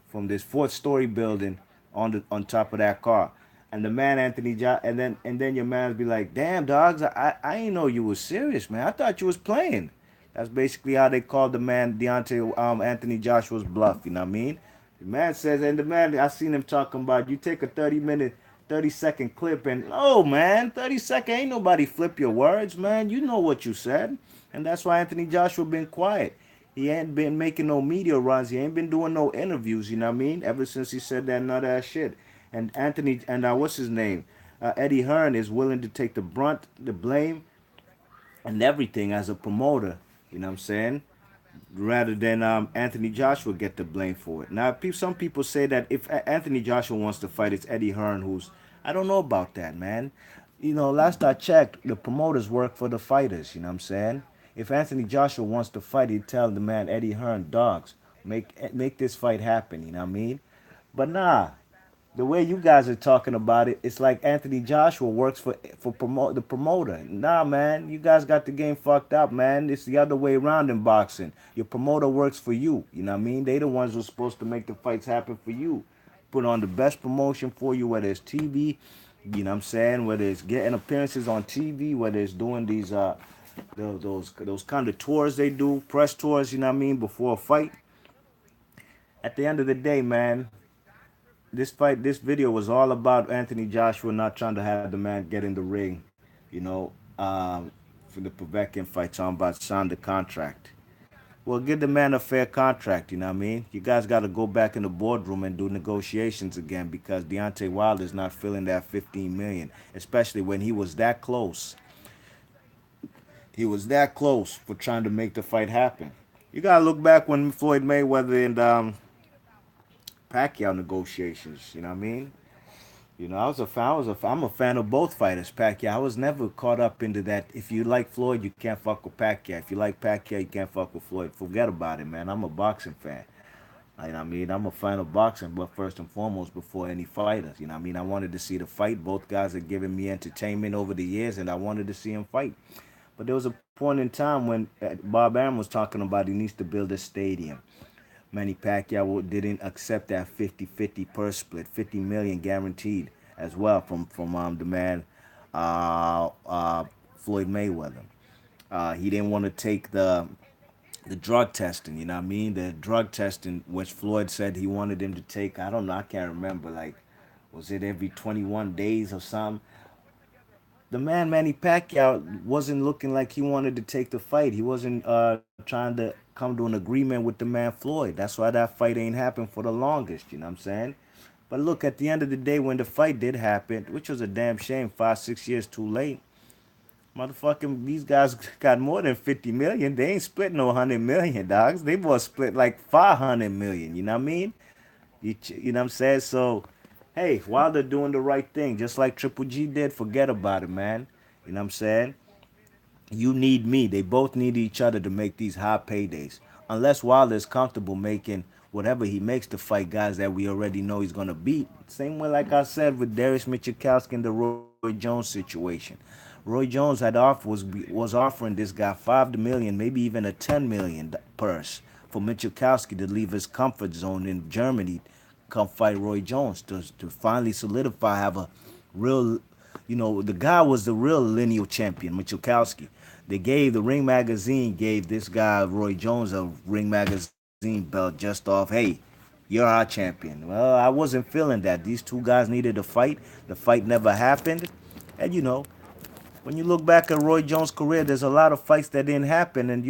S1: from this fourth-story building on top of that car. And the man and then your man's be like, damn dogs, I ain't know you was serious, man. I thought you was playing. That's basically how they called the man Deontay Anthony Joshua's bluff. You know what I mean? The man says, and the man I seen him talking about you take a 30-second clip and oh man, 30 second ain't nobody flip your words, man. You know what you said, and that's why Anthony Joshua been quiet. He ain't been making no media runs. He ain't been doing no interviews. You know what I mean? Ever since he said that nut ass shit. And Anthony and what's his name? Eddie Hearn is willing to take the brunt, the blame, and everything as a promoter. You know what I'm saying? Rather than Anthony Joshua get the blame for it. Now, some people say that if Anthony Joshua wants to fight, it's Eddie Hearn who's. I don't know about that, man. Last I checked, the promoters work for the fighters. You know what I'm saying? If Anthony Joshua wants to fight, he'd tell the man Eddie Hearn, dogs, make this fight happen. You know what I mean? But nah, The way you guys are talking about it, it's like Anthony Joshua works for promote the promoter. Nah, man, you guys got the game fucked up, man. It's the other way around in boxing. Your promoter works for you. You know what I mean? They the ones who're supposed to make the fights happen for you. Put on the best promotion for you, whether it's TV, you know what I'm saying, whether it's getting appearances on TV, whether it's doing these those kind of tours they do, press tours, you know what I mean, before a fight. At the end of the day, man, this video was all about Anthony Joshua not trying to have the man get in the ring, you know, for the Povetkin fight, talking about sign the contract. Well, give the man a fair contract, you know what I mean? You guys got to go back in the boardroom and do negotiations again because Deontay Wilder's not filling that 15 million, especially when he was that close. He was that close for trying to make the fight happen. You got to look back when Floyd Mayweather and Pacquiao negotiations, you know what I mean? You know, I'm a fan of both fighters. Pacquiao, I was never caught up into that. If you like Floyd, you can't fuck with Pacquiao. If you like Pacquiao, you can't fuck with Floyd. Forget about it, man. I'm a boxing fan. You know what I mean? I'm a fan of boxing, but first and foremost, before any fighters. You know what I mean? I wanted to see the fight. Both guys have given me entertainment over the years, and I wanted to see them fight. But there was a point in time when Bob Arum was talking about he needs to build a stadium. Manny Pacquiao didn't accept that 50-50 purse split, 50 million guaranteed as well from the man Floyd Mayweather. He didn't want to take the drug testing, you know what I mean? The drug testing, which Floyd said he wanted him to take. I don't know, I can't remember. Like, was it every 21 days or something? The man Manny Pacquiao wasn't looking like he wanted to take the fight. He wasn't trying to come to an agreement with the man Floyd. That's why that fight ain't happened for the longest. You know what I'm saying? But look, at the end of the day, when the fight did happen, which was a damn shame, 5, 6 years too late. Motherfucking, these guys got more than 50 million. They ain't split no 100 million, dogs. They both split like 500 million. You know what I mean? You know what I'm saying? So, hey, while they're doing the right thing, just like Triple G did, forget about it, man. You know what I'm saying? You need me. They both need each other to make these high paydays. Unless Wilder's comfortable making whatever he makes to fight guys that we already know he's gonna beat. Same way, like I said, with Darius Michikowski and the Roy Jones situation. Roy Jones was offering this guy 5 million, maybe even a 10 million purse for Michikowski to leave his comfort zone in Germany, come fight Roy Jones to finally solidify, have a real, the guy was the real lineal champion, Michikowski. The Ring Magazine gave this guy Roy Jones a Ring Magazine belt just off. Hey, you're our champion. Well, I wasn't feeling that. These two guys needed a fight. The fight never happened, and when you look back at Roy Jones' career, there's a lot of fights that didn't happen, and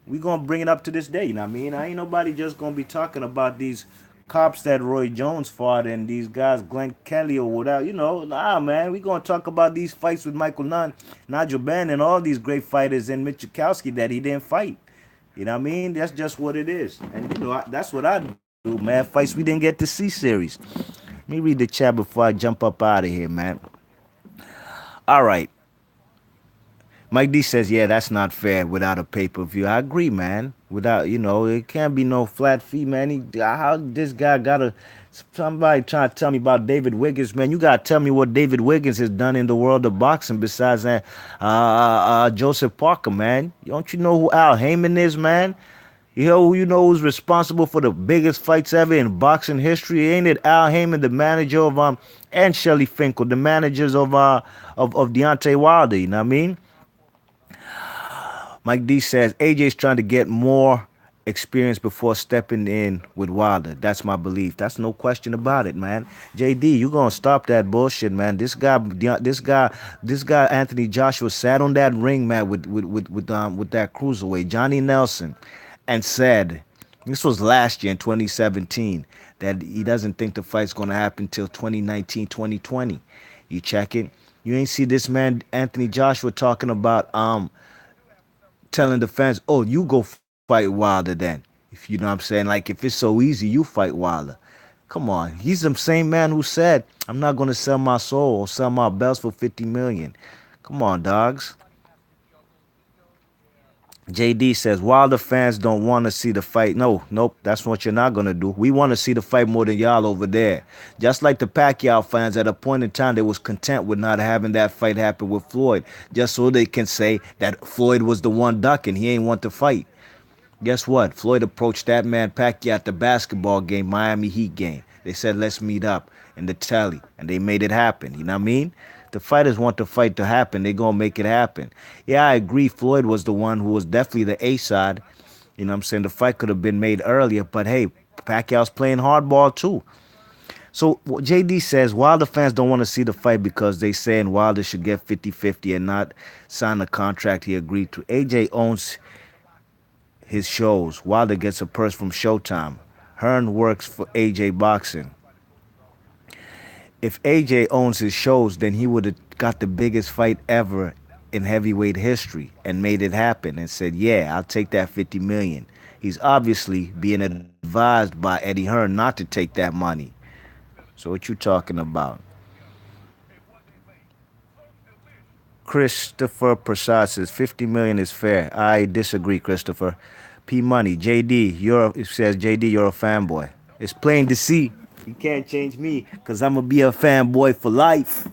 S1: we gonna bring it up to this day. You know what I mean? I ain't nobody just gonna be talking about these cops that Roy Jones fought and these guys, Glenn Kelly or whatever. Nah, man, we gonna talk about these fights with Michael Nunn, Nigel Benn, and all these great fighters and Michikowski that he didn't fight. You know what I mean? That's just what it is, and that's what I do, man. Fights we didn't get to see series. Let me read the chat before I jump up out of here, man. All right. Mike D says, yeah, that's not fair without a pay-per-view. I agree, man. Without, it can't be no flat fee, man. How this guy gotta, somebody trying to tell me about David Wiggins, man. You gotta tell me what David Wiggins has done in the world of boxing besides Joseph Parker, man. Don't you know who Al Heyman is, man? Who's responsible for the biggest fights ever in boxing history? Ain't it Al Heyman, the manager of and Shelly Finkel, the managers of Deontay Wilder? You know what I mean? Mike D says AJ's trying to get more experience before stepping in with Wilder. That's my belief. That's no question about it, man. JD, you gonna stop that bullshit, man. This guy, Anthony Joshua sat on that ring mat with that cruiserweight, Johnny Nelson, and said, this was last year in 2017, that he doesn't think the fight's gonna happen till 2019, 2020. You check it. You ain't see this man Anthony Joshua talking about telling the fans, oh, you go fight Wilder then. If you know what I'm saying, like if it's so easy, you fight Wilder. Come on. He's the same man who said, I'm not gonna sell my soul or sell my belts for 50 million. Come on, dogs. JD says, while the fans don't want to see the fight, no, nope, that's what you're not going to do. We want to see the fight more than y'all over there. Just like the Pacquiao fans, at a point in time, they was content with not having that fight happen with Floyd, just so they can say that Floyd was the one ducking. He ain't want to fight. Guess what? Floyd approached that man Pacquiao at the basketball game, Miami Heat game. They said, let's meet up in the telly, and they made it happen. You know what I mean? The fighters want the fight to happen. They going to make it happen. Yeah, I agree. Floyd was the one who was definitely the A side. You know what I'm saying? The fight could have been made earlier, but hey, Pacquiao's playing hardball too. So JD says Wilder fans don't want to see the fight because they saying Wilder should get 50-50 and not sign a contract he agreed to. AJ owns his shows. Wilder gets a purse from Showtime. Hearn works for AJ Boxing. If AJ owns his shows, then he would have got the biggest fight ever in heavyweight history and made it happen and said, yeah, I'll take that 50 million. He's obviously being advised by Eddie Hearn not to take that money. So what you talking about? Christopher Prasad says 50 million is fair. I disagree, Christopher. P Money, JD, it says JD, you're a fanboy. It's plain to see. You can't change me because I'm going to be a fanboy for life.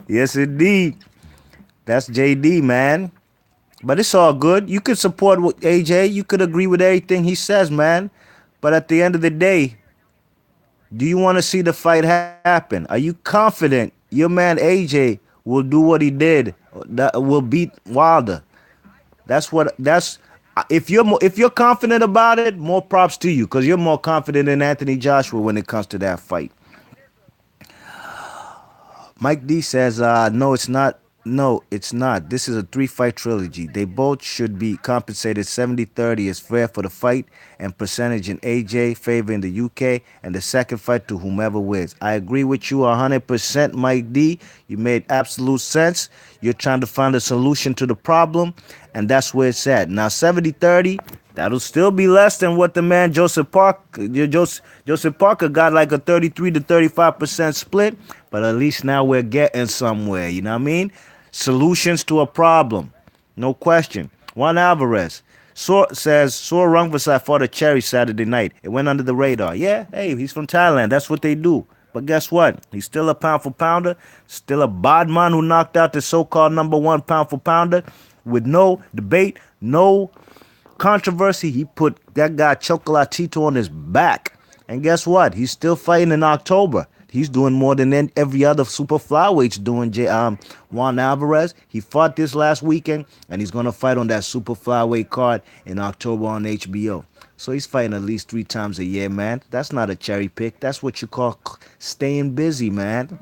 S1: Yes, indeed. That's JD, man. But it's all good. You could support AJ. You could agree with everything he says, man. But at the end of the day, do you want to see the fight happen? Are you confident your man AJ will do what he did? That will beat Wilder. That's if you're confident about it, more props to you because you're more confident than Anthony Joshua when it comes to that fight. Mike D says, no, it's not. No, it's not. This is a three-fight trilogy. They both should be compensated 70-30 is fair for the fight and percentage in AJ favor in the UK and the second fight to whomever wins. I agree with you 100%, Mike D. You made absolute sense. You're trying to find a solution to the problem, and that's where it's at. Now, 70-30, that'll still be less than what the man Joseph Parker got, like a 33 to 35% split, but at least now we're getting somewhere, you know what I mean? Solutions to a problem, no question. Juan Alvarez says Sor Rungvisai fought a cherry Saturday night. It went under the radar. Yeah, hey, he's from Thailand. That's what they do. But guess what? He's still a pound for pounder, still a Bodman who knocked out the so-called number one pound for pounder with no debate, no controversy. He put that guy Chocolatito on his back. And guess what? He's still fighting in October. He's doing more than every other super flyweight's doing. Juan Alvarez, he fought this last weekend, and he's going to fight on that super flyweight card in October on HBO. So he's fighting at least 3 times a year, man. That's not a cherry pick. That's what you call staying busy, man.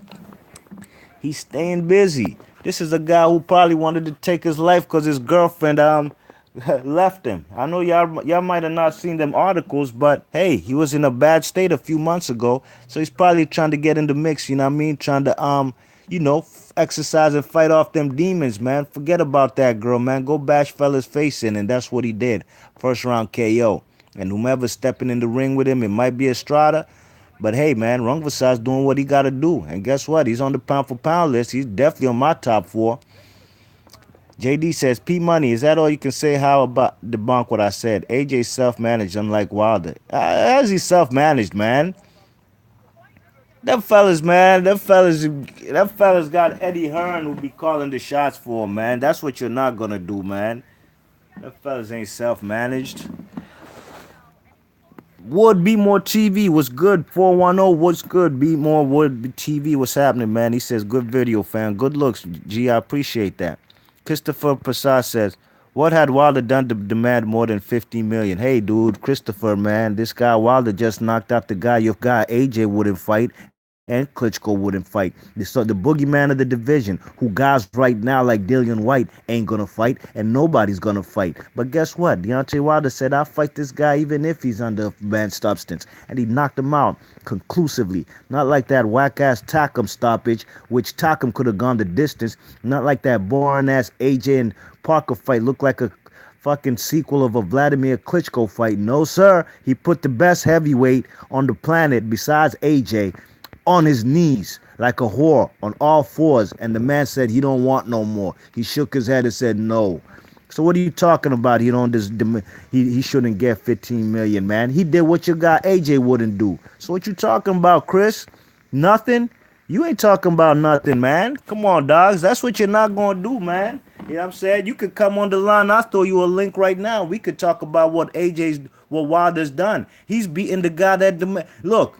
S1: He's staying busy. This is a guy who probably wanted to take his life because his girlfriend left him. I know y'all might have not seen them articles, but hey, he was in a bad state a few months ago, so he's probably trying to get in the mix, you know what I mean? Trying to exercise and fight off them demons, man. Forget about that girl, man. Go bash fella's face in, and that's what he did. First round KO. And whomever's stepping in the ring with him, it might be Estrada, but hey, man, Rungvisai's doing what he got to do. And guess what? He's on the pound for pound list. He's definitely on my top 4. JD says, P Money, is that all you can say? How about debunk what I said? AJ self-managed, unlike Wilder. How's he self-managed, man? Them fellas, man, them fellas got Eddie Hearn who be calling the shots for him, man. That's what you're not gonna do, man. Them fellas ain't self-managed. Wood Be More TV was good. 410 what's good? Be More Wood TV. What's happening, man? He says, good video, fam. Good looks. G, I appreciate that. Christopher Prasad says, what had Wilder done to demand more than 50 million? Hey, dude, Christopher, man, this guy Wilder just knocked out the guy your guy AJ wouldn't fight and Klitschko wouldn't fight. The boogeyman of the division, who guys right now like Dillian White ain't gonna fight, and nobody's gonna fight. But guess what? Deontay Wilder said, I'll fight this guy even if he's under banned substance. And he knocked him out conclusively. Not like that whack-ass Takam stoppage, which Takam could have gone the distance. Not like that boring-ass AJ and Parker fight. Looked like a fucking sequel of a Vladimir Klitschko fight. No, sir. He put the best heavyweight on the planet besides AJ on his knees like a whore on all fours, and the man said he don't want no more. He shook his head and said no. So what are you talking about? He don't he shouldn't get 15 million, man. He did what your guy AJ wouldn't do. So what you talking about, Chris? Nothing? You ain't talking about nothing, man. Come on, dogs. That's what you're not gonna do, man. You know what I'm saying? You could come on the line. I'll throw you a link right now. We could talk about what Wilder's done. He's beating the guy that look.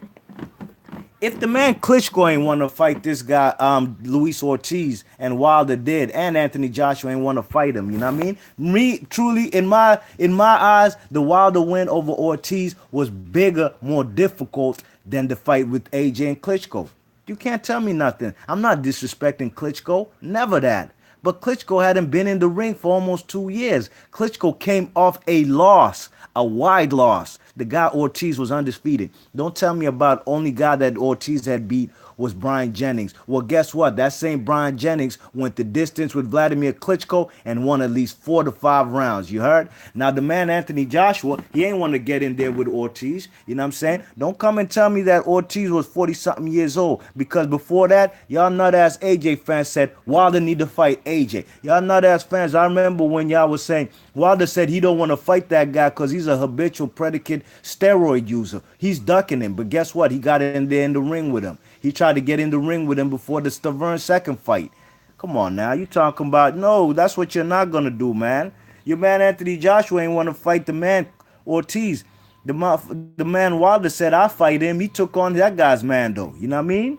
S1: If the man Klitschko ain't want to fight this guy, Luis Ortiz, and Wilder did, and Anthony Joshua ain't want to fight him, you know what I mean? Me, truly, in my eyes, the Wilder win over Ortiz was bigger, more difficult than the fight with AJ and Klitschko. You can't tell me nothing. I'm not disrespecting Klitschko, never that. But Klitschko hadn't been in the ring for almost 2 years. Klitschko came off a loss, a wide loss. The guy Ortiz was undefeated. Don't tell me about only guy that Ortiz had beat was Brian Jennings. Well, guess what? That same Brian Jennings went the distance with Vladimir Klitschko and won at least 4 to 5 rounds. You heard? Now, the man Anthony Joshua, he ain't want to get in there with Ortiz. You know what I'm saying? Don't come and tell me that Ortiz was 40-something years old, because before that, y'all nut-ass AJ fans said Wilder need to fight AJ. Y'all nut-ass fans, I remember when y'all was saying Wilder said he don't want to fight that guy because he's a habitual predicate steroid user. He's ducking him. But guess what? He got in there in the ring with him. He tried to get in the ring with him before the Stavern second fight. Come on now. You talking about, no, that's what you're not going to do, man. Your man Anthony Joshua ain't want to fight the man Ortiz. The man Wilder said, I'll fight him. He took on that guy's man, though. You know what I mean?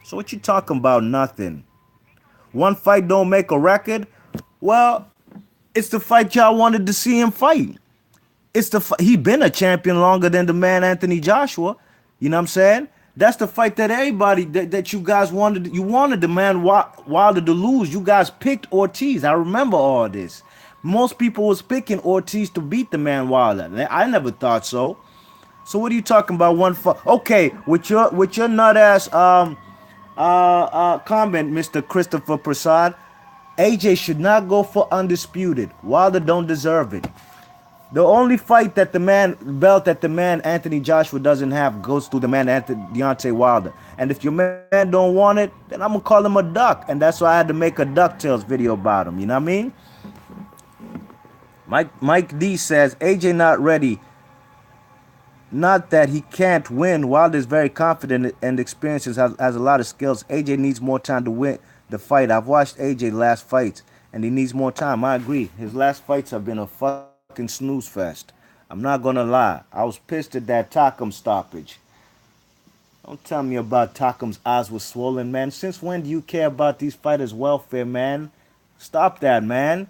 S1: So what you talking about? Nothing. One fight don't make a record? Well, it's the fight y'all wanted to see him fight. He been a champion longer than the man Anthony Joshua. You know what I'm saying? That's the fight that everybody that you guys wanted. You wanted the man Wilder to lose. You guys picked Ortiz. I remember all this. Most people was picking Ortiz to beat the man Wilder. I never thought so. So what are you talking about? One fight? Okay, with your nut ass comment, Mr. Christopher Prasad. AJ should not go for undisputed. Wilder don't deserve it. The only fight that the man Anthony Joshua doesn't have goes to the man Deontay Wilder. And if your man don't want it, then I'm gonna call him a duck. And that's why I had to make a DuckTales video about him. You know what I mean? Mike D says AJ not ready. Not that he can't win. Wilder is very confident and experienced, has a lot of skills. AJ needs more time to win the fight. I've watched AJ last fights, and he needs more time. I agree. His last fights have been a fucking snooze fest. I'm not gonna lie. I was pissed at that Takam stoppage. Don't tell me about Takam's eyes were swollen, man. Since when do you care about these fighters' welfare, man? Stop that, man.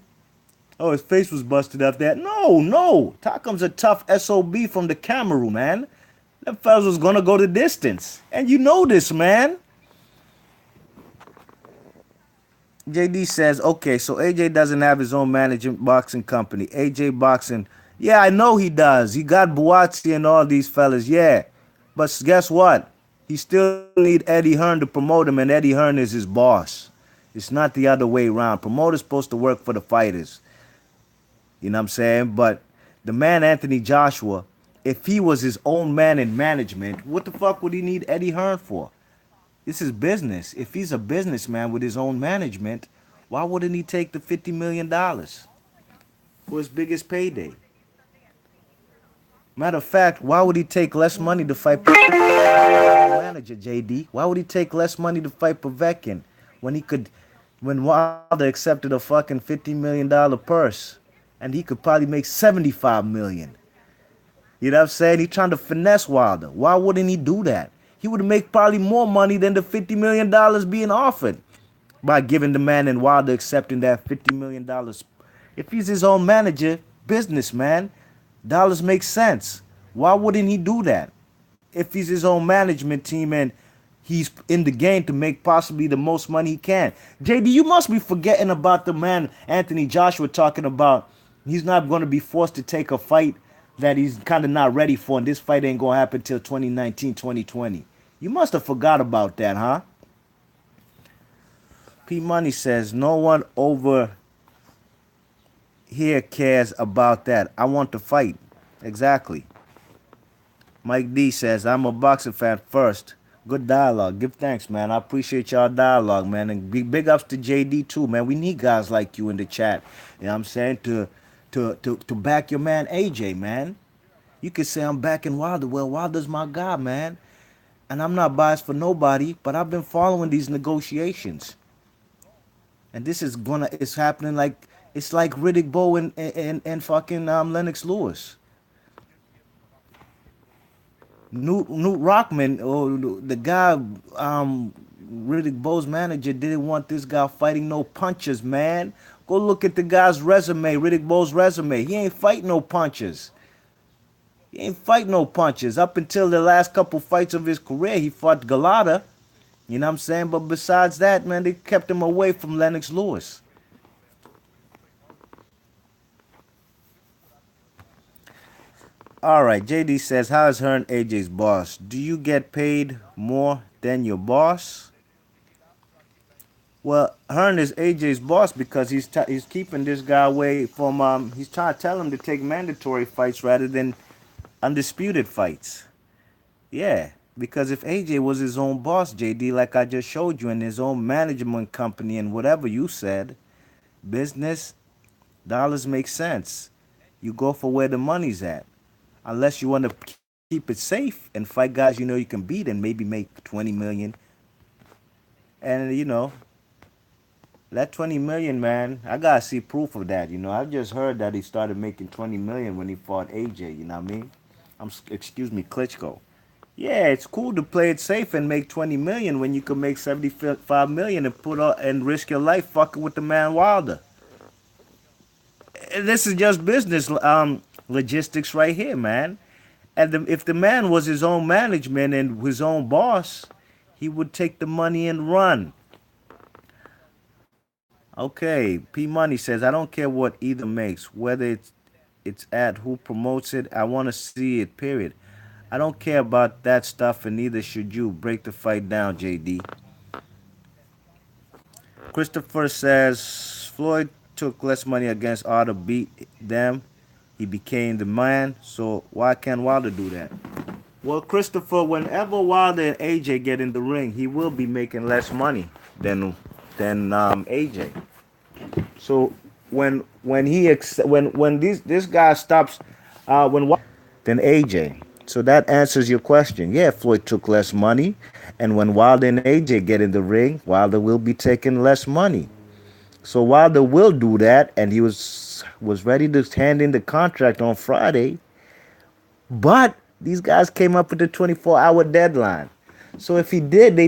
S1: Oh, his face was busted up there. No. Takam's a tough SOB from the Cameroon, man. That fellas was gonna go the distance. And you know this, man. JD says, okay, so AJ doesn't have his own management boxing company. AJ Boxing. Yeah, I know he does. He got Buatsi and all these fellas, yeah. But guess what? He still need Eddie Hearn to promote him, and Eddie Hearn is his boss. It's not the other way around. Promoter's supposed to work for the fighters. You know what I'm saying? But the man Anthony Joshua, if he was his own man in management, what the fuck would he need Eddie Hearn for? This is business. If he's a businessman with his own management, why wouldn't he take the $50 million for his biggest payday? Matter of fact, why would he take less money to fight manager, JD? Why would he take less money to fight Povetkin when Wilder accepted a fucking $50 million purse and he could probably make $75 million? You know what I'm saying? He's trying to finesse Wilder. Why wouldn't he do that? He would make probably more money than the $50 million being offered by giving the man and Wilder accepting that $50 million. If he's his own manager, businessman, dollars make sense. Why wouldn't he do that? If he's his own management team and he's in the game to make possibly the most money he can. JD, you must be forgetting about the man Anthony Joshua talking about he's not going to be forced to take a fight that he's kind of not ready for, and this fight ain't going to happen till 2019, 2020. You must have forgot about that, huh? P Money says, no one over here cares about that. I want to fight. Exactly. Mike D says, I'm a boxing fan first, Good dialogue. Give thanks, man. I appreciate y'all dialogue, man. And big ups to JD too, man. We need guys like you in the chat. You know what I'm saying? To back your man AJ, man. You could say I'm backing Wilder. Well, Wilder's my guy, man. And I'm not biased for nobody, but I've been following these negotiations. And this is gonna it's happening like it's like Riddick Bowe and fucking Lennox Lewis. Newt Rockman, or the guy, Riddick Bowe's manager, didn't want this guy fighting no punches, man. Go look at the guy's resume, Riddick Bowe's resume. He ain't fighting no punches. He ain't fight no punches. Up until the last couple fights of his career, he fought Galata. You know what I'm saying? But besides that, man, they kept him away from Lennox Lewis. All right, JD says, how is Hearn AJ's boss? Do you get paid more than your boss? Well, Hearn is AJ's boss because he's keeping this guy away from he's trying to tell him to take mandatory fights rather than undisputed fights. Yeah, because if AJ was his own boss, JD, like I just showed you, in his own management company and whatever you said, business, dollars make sense. You go for where the money's at. Unless you want to keep it safe and fight guys you know you can beat and maybe make 20 million. And that 20 million, man, I gotta see proof of that. I just heard that he started making 20 million when he fought AJ. You know what I mean? Excuse me, Klitschko. Yeah, it's cool to play it safe and make 20 million when you could make 75 million and and risk your life fucking with the man Wilder. This is just business logistics right here, man. And if the man was his own management and his own boss, he would take the money and run. Okay, P Money says, I don't care what either makes, whether it's at who promotes it. I want to see it. Period. I don't care about that stuff, and neither should you. Break the fight down, JD. Christopher says Floyd took less money against Otter, beat them. He became the man. So why can't Wilder do that? Well, Christopher, whenever Wilder and AJ get in the ring, he will be making less money than AJ. So when this guy stops when than AJ. So that answers your question. Yeah, Floyd took less money, and when Wilder and AJ get in the ring, Wilder will be taking less money. So Wilder will do that, and he was ready to hand in the contract on Friday, but these guys came up with the 24-hour deadline. So if he did, they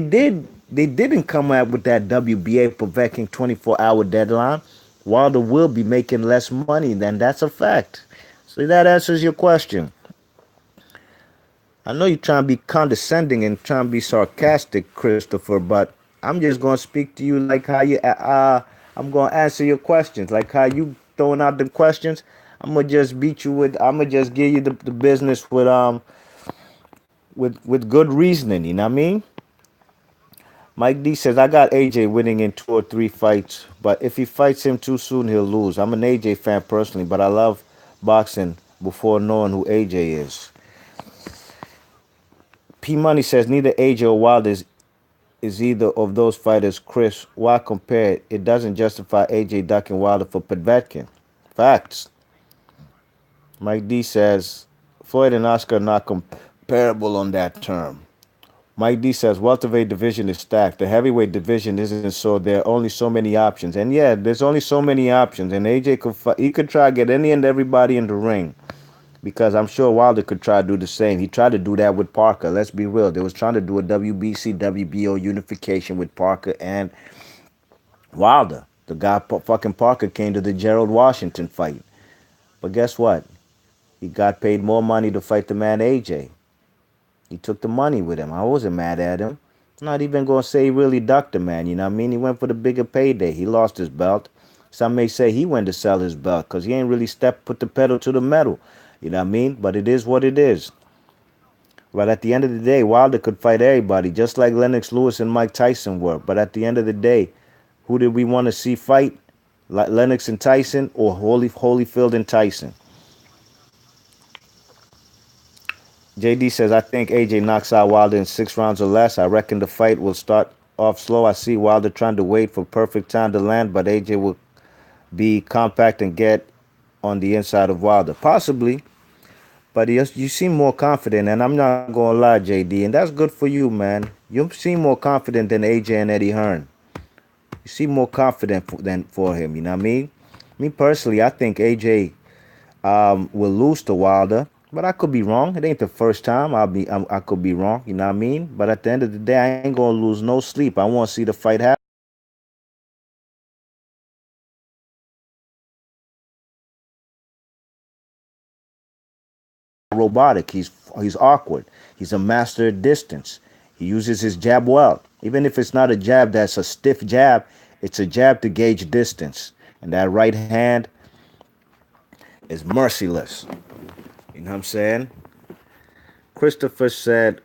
S1: didn't come up with that WBA Povetkin 24-hour deadline. Wilder will be making less money, then that's a fact. So that answers your question. I know you're trying to be condescending and trying to be sarcastic, Christopher, but I'm just gonna speak to you like how I'm gonna answer your questions, like how you throwing out the questions. I'm gonna just beat you with. I'm gonna just give you the business with good reasoning. You know what I mean? Mike D says, I got AJ winning in 2 or 3 fights, but if he fights him too soon, he'll lose. I'm an AJ fan personally, but I love boxing before knowing who AJ is. P Money says, neither AJ or Wilder is either of those fighters. Chris, why compare it? It doesn't justify AJ ducking Wilder for Povetkin. Facts. Mike D says, Floyd and Oscar are not comparable on that term. Mike D says welterweight division is stacked. The heavyweight division isn't, so there are only so many options. And yeah, there's only so many options. And AJ could try to get any and everybody in the ring, because I'm sure Wilder could try to do the same. He tried to do that with Parker. Let's be real. They was trying to do a WBC WBO unification with Parker and Wilder. The guy fucking Parker came to the Gerald Washington fight. But guess what? He got paid more money to fight the man AJ. He took the money with him. I wasn't mad at him. I'm not even going to say he really ducked the man, you know what I mean? He went for the bigger payday. He lost his belt. Some may say he went to sell his belt because he ain't really put the pedal to the metal. You know what I mean? But it is what it is. But at the end of the day, Wilder could fight everybody, just like Lennox Lewis and Mike Tyson were. But at the end of the day, who did we want to see fight? Like Lennox and Tyson, or Holyfield and Tyson? JD says, I think AJ knocks out Wilder in 6 rounds or less. I reckon the fight will start off slow. I see Wilder trying to wait for perfect time to land, but AJ will be compact and get on the inside of Wilder. Possibly, but you seem more confident, and I'm not going to lie, JD, and that's good for you, man. You seem more confident than AJ and Eddie Hearn. You seem more confident than for him, you know what I mean? Me personally, I think AJ will lose to Wilder, but I could be wrong. It ain't the first time. I could be wrong. You know what I mean? But at the end of the day, I ain't gonna lose no sleep. I want to see the fight happen. Robotic. He's awkward. He's a master at distance. He uses his jab well. Even if it's not a jab that's a stiff jab, it's a jab to gauge distance. And that right hand is merciless. You know what I'm saying? Christopher said,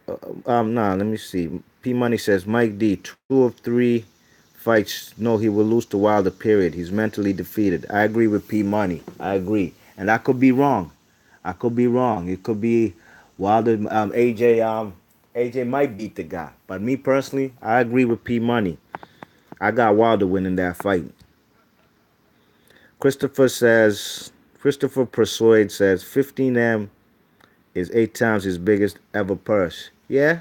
S1: let me see. P Money says, Mike D, 2 of 3 fights. No, he will lose to Wilder, period. He's mentally defeated. I agree with P Money. I agree. And I could be wrong. I could be wrong. It could be Wilder, AJ might beat the guy. But me personally, I agree with P Money. I got Wilder winning that fight. Christopher says, Christopher Persuade says, 15M is 8 times his biggest ever purse. Yeah,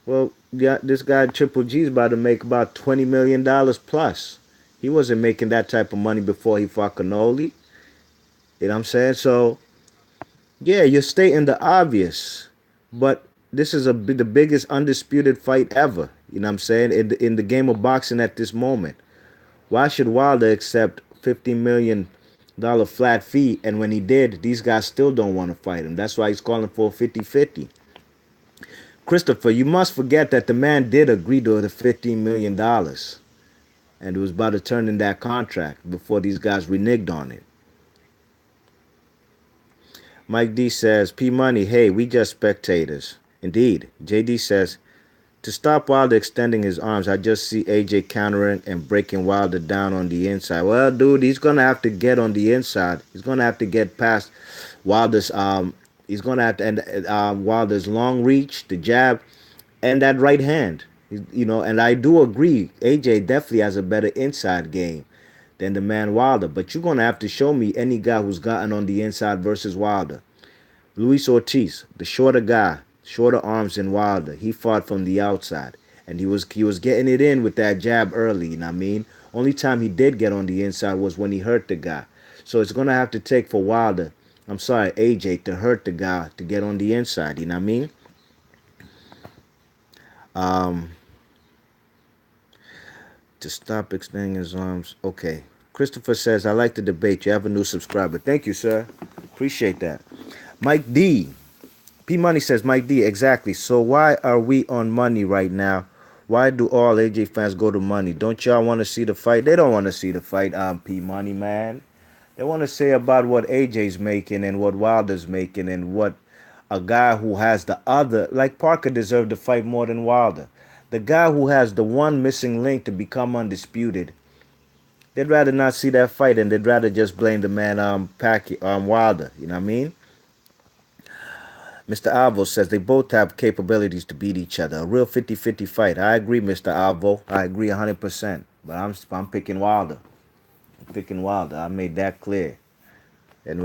S1: well, yeah, this guy Triple G's about to make about $20 million plus. He wasn't making that type of money before he fought Canoli. You know what I'm saying? So yeah, you're stating the obvious, but this is the biggest undisputed fight ever. You know what I'm saying? In the game of boxing at this moment, why should Wilder accept $50 million flat fee? And when he did, these guys still don't want to fight him. That's why he's calling for a 50-50. Christopher, you must forget that the man did agree to the $15 million, and it was about to turn in that contract before these guys reneged on it. Mike D says, P Money, hey, we just spectators. Indeed. JD says, to stop Wilder extending his arms, I just see AJ countering and breaking Wilder down on the inside. Well, dude, he's gonna have to get on the inside. He's gonna have to get past Wilder's he's gonna have to end Wilder's long reach, the jab, and that right hand. You know, and I do agree, AJ definitely has a better inside game than the man Wilder. But you're gonna have to show me any guy who's gotten on the inside versus Wilder. Luis Ortiz, the shorter guy, shorter arms than Wilder. He fought from the outside, and he was getting it in with that jab early. You know what I mean? Only time he did get on the inside was when he hurt the guy. So it's gonna have to take for Wilder. I'm sorry, AJ, to hurt the guy to get on the inside. You know what I mean? Um, to stop extending his arms. Okay. Christopher says, I like the debate. You have a new subscriber. Thank you, sir. Appreciate that. Mike D. P Money says, Mike D, exactly. So why are we on money right now? Why do all AJ fans go to money? Don't y'all want to see the fight? They don't want to see the fight, P Money, man. They want to say about what AJ's making and what Wilder's making and what a guy who has the other, like Parker deserved to fight more than Wilder. The guy who has the one missing link to become undisputed, they'd rather not see that fight and they'd rather just blame the man Wilder. You know what I mean? Mr. Alvo says they both have capabilities to beat each other. A real 50-50 fight. I agree, Mr. Alvo. I agree 100%. But I'm picking Wilder. I'm picking Wilder. I made that clear. And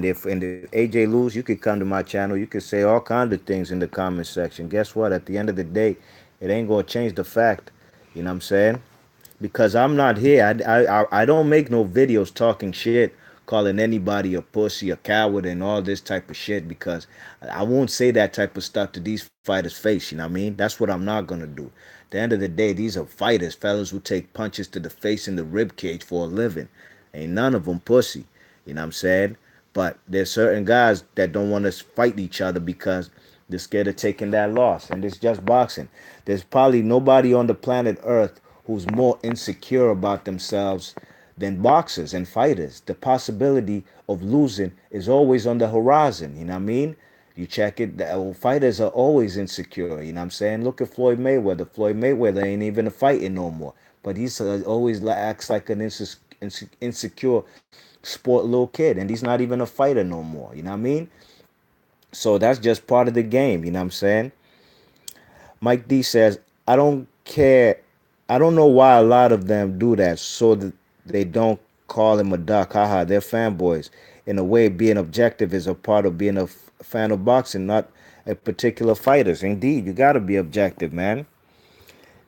S1: if AJ lose, you could come to my channel. You could say all kinds of things in the comment section. Guess what? At the end of the day, it ain't gonna change the fact. You know what I'm saying? Because I'm not here. I don't make no videos talking shit, calling anybody a pussy, a coward, and all this type of shit. Because I won't say that type of stuff to these fighters' face. You know what I mean? That's what I'm not gonna do. At the end of the day, these are fighters, fellas who take punches to the face and the rib cage for a living. Ain't none of them pussy. You know what I'm saying? But there's certain guys that don't want to fight each other because they're scared of taking that loss. And it's just boxing. There's probably nobody on the planet Earth who's more insecure about themselves than boxers and fighters. The possibility of losing is always on the horizon. You know what I mean? You check it, the fighters are always insecure. You know what I'm saying? Look at Floyd Mayweather. Floyd Mayweather ain't even fighting no more. But he's always acts like an insecure sport little kid. And he's not even a fighter no more. You know what I mean? So that's just part of the game, you know what I'm saying? Mike D says, I don't care. I don't know why a lot of them do that so that they don't call him a duck. Haha, they're fanboys. In a way, being objective is a part of being a fan of boxing, not a particular fighters. Indeed, you got to be objective, man.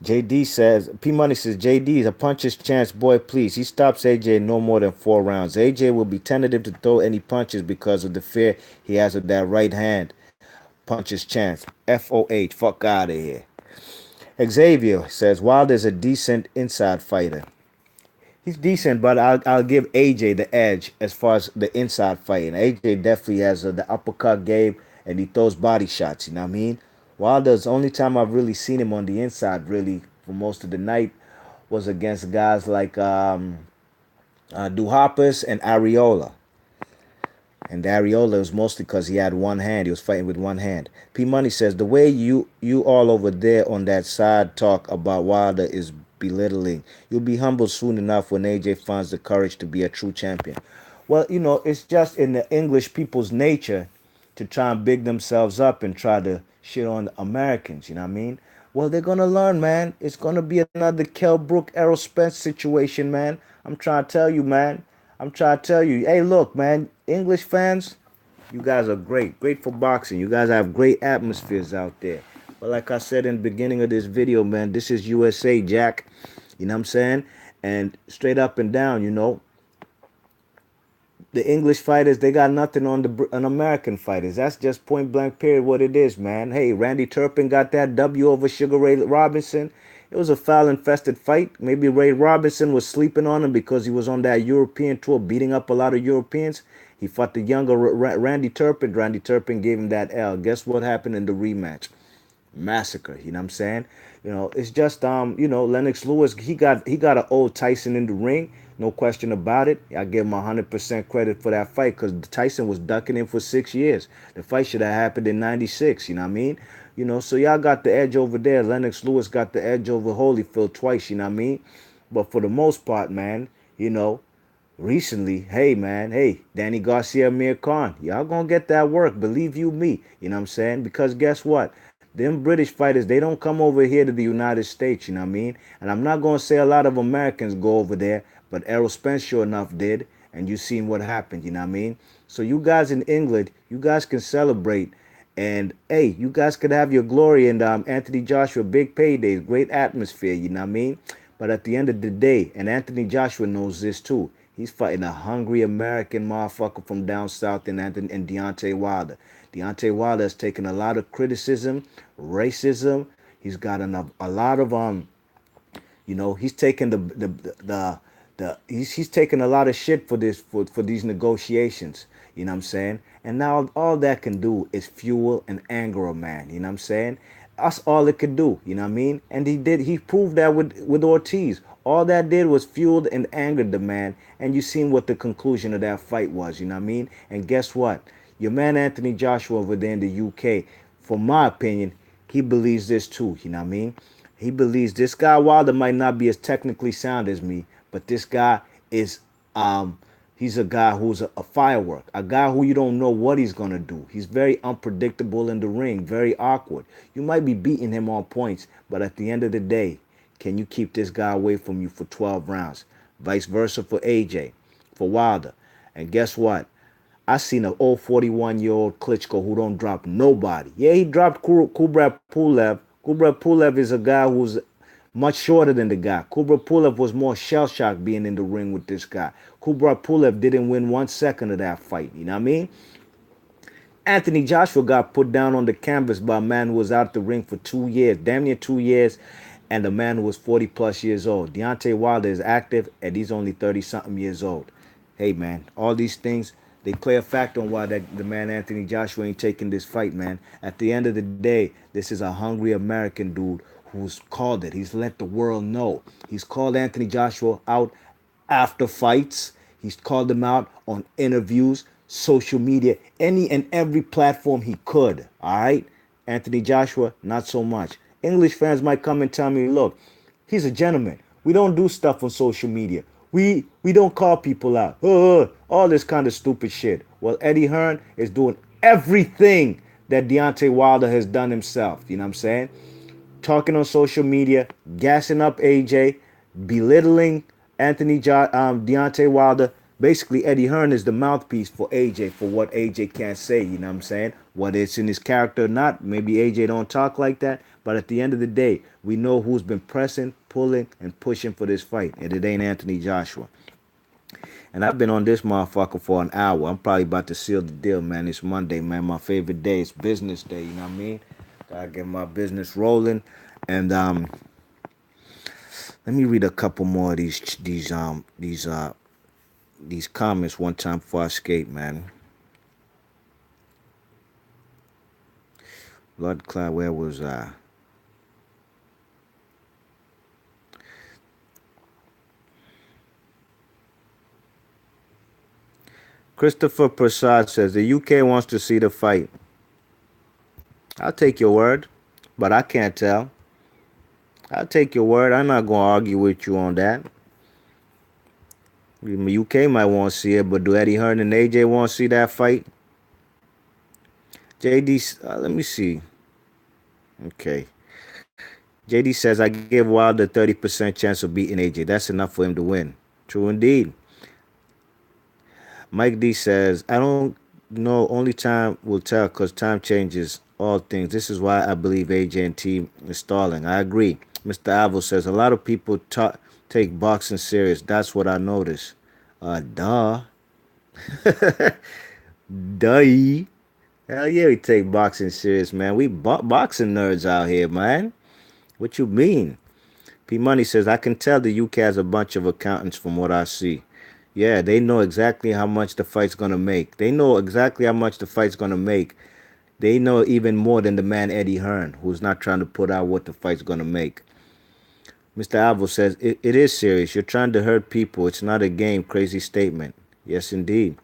S1: JD says, P Money says, JD is a puncher's chance, boy, please. He stops AJ no more than 4 rounds. AJ will be tentative to throw any punches because of the fear he has of that right hand. Puncher's chance. FOH, fuck out of here. Xavier says, Wilder's a decent inside fighter. He's decent, but I'll give AJ the edge as far as the inside fighting. AJ definitely has the uppercut game and he throws body shots. You know what I mean? Wilder's only time I've really seen him on the inside, really for most of the night, was against guys like Duhaupas and Areola. And Ariola was mostly because he had one hand. He was fighting with one hand. P Money says the way you all over there on that side talk about Wilder is belittling. You'll be humbled soon enough when AJ finds the courage to be a true champion. Well, it's just in the English people's nature to try and big themselves up and try to shit on the Americans. You know what I mean? Well, they're gonna learn, man. It's gonna be another Kell Brook, Errol Spence situation, man. I'm trying to tell you, man. I'm trying to tell you. Hey, look, man. English fans, you guys are great. Great for boxing. You guys have great atmospheres out there. But like I said in the beginning of this video, man, this is USA, Jack. You know what I'm saying? And straight up and down, the English fighters, they got nothing on the American fighters. That's just point blank period what it is, man. Hey, Randy Turpin got that W over Sugar Ray Robinson. It was a foul infested fight. Maybe Ray Robinson was sleeping on him because he was on that European tour beating up a lot of Europeans. He fought the younger Randy Turpin. Randy Turpin gave him that L. Guess what happened in the rematch? Massacre. You know what I'm saying? It's just Lennox Lewis. He got an old Tyson in the ring. No question about it. I give him 100% credit for that fight because Tyson was ducking him for 6 years. The fight should have happened in '96. You know what I mean? So y'all got the edge over there. Lennox Lewis got the edge over Holyfield twice. You know what I mean? But for the most part, man, recently, hey man, hey, Danny Garcia, Amir Khan, y'all gonna get that work, believe you me. You know what I'm saying? Because guess what? Them British fighters, they don't come over here to the United States, you know what I mean? And I'm not gonna say a lot of Americans go over there, but Errol Spence sure enough did, and you seen what happened, you know what I mean? So you guys in England, you guys can celebrate, and hey, you guys could have your glory and Anthony Joshua, big paydays, great atmosphere, you know what I mean? But at the end of the day, and Anthony Joshua knows this too, he's fighting a hungry American motherfucker from down south in Deontay Wilder. Deontay Wilder has taken a lot of criticism, racism. He's got a lot of he's taken he's taken a lot of shit for for these negotiations. You know what I'm saying? And now all that can do is fuel and anger a man. You know what I'm saying? That's all it could do. You know what I mean? And he proved that with Ortiz. All that did was fueled and angered the man. And you seen what the conclusion of that fight was. You know what I mean? And guess what? Your man Anthony Joshua over there in the UK, for my opinion, he believes this too. You know what I mean? He believes this guy Wilder might not be as technically sound as me, but this guy is he's a guy who's a firework, a guy who you don't know what he's gonna do. He's very unpredictable in the ring, very awkward. You might be beating him on points, but at the end of the day, can you keep this guy away from you for 12 rounds? Vice versa for AJ, for Wilder. And guess what? I seen an old 41-year-old Klitschko who don't drop nobody. Yeah, he dropped Kubrat Pulev. Kubrat Pulev is a guy who's much shorter than the guy. Kubrat Pulev was more shell-shocked being in the ring with this guy. Kubrat Pulev didn't win 1 second of that fight. You know what I mean? Anthony Joshua got put down on the canvas by a man who was out the ring for 2 years, damn near 2 years, and the man who was 40 plus years old. Deontay Wilder is active, and he's only 30-something years old. Hey, man, all these things, they play a factor on why the man Anthony Joshua ain't taking this fight, man. At the end of the day, this is a hungry American dude who's called it. He's let the world know. He's called Anthony Joshua out after fights. He's called him out on interviews, social media, any and every platform he could. All right? Anthony Joshua, not so much. English fans might come and tell me, look, he's a gentleman. We don't do stuff on social media. We don't call people out. All this kind of stupid shit. Well, Eddie Hearn is doing everything that Deontay Wilder has done himself. You know what I'm saying? Talking on social media, gassing up AJ, belittling Deontay Wilder. Basically, Eddie Hearn is the mouthpiece for AJ for what AJ can't say. You know what I'm saying? Whether it's in his character or not, maybe AJ don't talk like that. But at the end of the day, we know who's been pressing, pulling, and pushing for this fight, and it ain't Anthony Joshua. And I've been on this motherfucker for an hour. I'm probably about to seal the deal, man. It's Monday, man. My favorite day. It's business day. You know what I mean? Gotta get my business rolling. And let me read a couple more of these comments one time before I escape, man. Blood clot, where was I? Christopher Prasad says the UK wants to see the fight. I'll take your word, but I can't tell. I'll take your word. I'm not gonna argue with you on that. The UK might want to see it, but do Eddie Hearn and AJ want to see that fight? JD, let me see. Okay. JD says I give Wilder a 30% chance of beating AJ. That's enough for him to win. True indeed. Mike D says I don't know. Only time will tell because time changes all things. This is why I believe AJ and team is stalling. I agree. Mr. Avil says a lot of people take boxing serious. That's what I noticed. Duh. Duh. Hell yeah, we take boxing serious, man. We boxing nerds out here, man. What you mean? P Money says I can tell the UK has a bunch of accountants from what I see. Yeah, they know exactly how much the fight's gonna make. They know exactly how much the fight's gonna make. They know even more than the man Eddie Hearn, who's not trying to put out what the fight's gonna make. Mr. Alvo says it is serious. You're trying to hurt people. It's not a game. Crazy statement. Yes, indeed.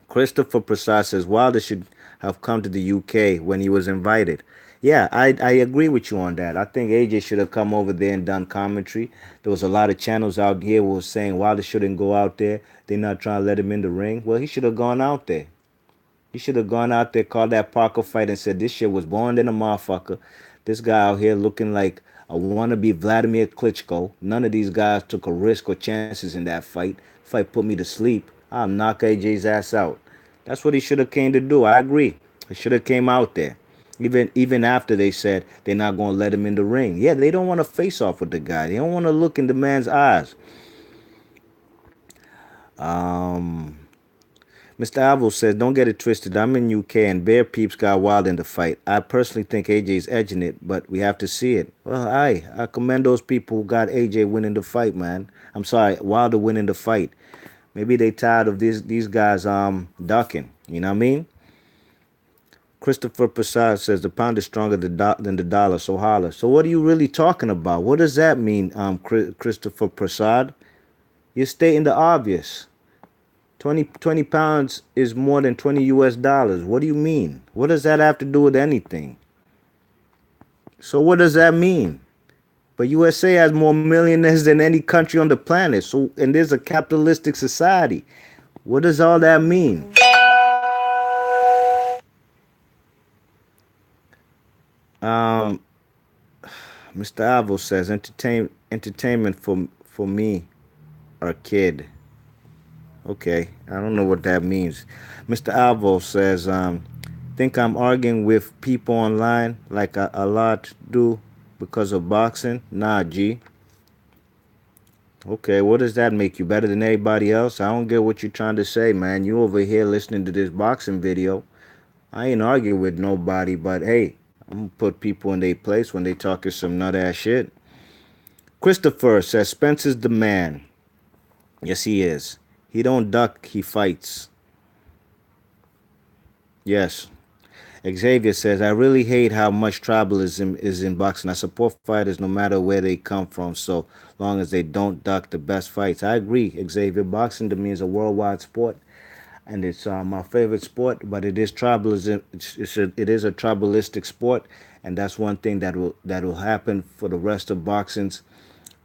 S1: Christopher Prasad says Wilder should have come to the UK when he was invited. Yeah, I agree with you on that. I think AJ should have come over there and done commentary. There was a lot of channels out here who were saying Wilder shouldn't go out there. They're not trying to let him in the ring. Well, he should have gone out there. He should have gone out there, called that Parker fight, and said this shit was born in a motherfucker. This guy out here looking like a wannabe Vladimir Klitschko. None of these guys took a risk or chances in that fight. Fight put me to sleep. I'll knock AJ's ass out. That's what he should have came to do. I agree. He should have came out there. Even after they said they're not going to let him in the ring. Yeah, they don't want to face off with the guy. They don't want to look in the man's eyes. Mr. Alvo says, don't get it twisted. I'm in UK and Bear Peeps got wild in the fight. I personally think AJ's edging it, but we have to see it. Well, I commend those people who got AJ winning the fight, man. I'm sorry, Wilder winning the fight. Maybe they tired of these guys ducking. You know what I mean? Christopher Prasad says the pound is stronger than the dollar, so holla. So what are you really talking about? What does that mean, Christopher Prasad? You're stating the obvious. 20 pounds is more than 20 US dollars. What do you mean? What does that have to do with anything? So what does that mean? But USA has more millionaires than any country on the planet. So and there's a capitalistic society. What does all that mean? Mr. Avo says entertainment for me or kid. Okay, I don't know what that means. Mr. Alvo says, think I'm arguing with people online like a lot do because of boxing? Nah, G. Okay, what does that make you better than anybody else? I don't get what you're trying to say, man. You over here listening to this boxing video. I ain't arguing with nobody, but hey, I'm gonna put people in their place when they talking some nut ass shit. Christopher says Spencer's the man. Yes, he is. He don't duck, he fights. Yes. Xavier says, I really hate how much tribalism is in boxing. I support fighters no matter where they come from, so long as they don't duck the best fights. I agree, Xavier. Boxing to me is a worldwide sport, and it's my favorite sport, but it is tribalism. It is a tribalistic sport, and that's one thing that will happen for the rest of boxing's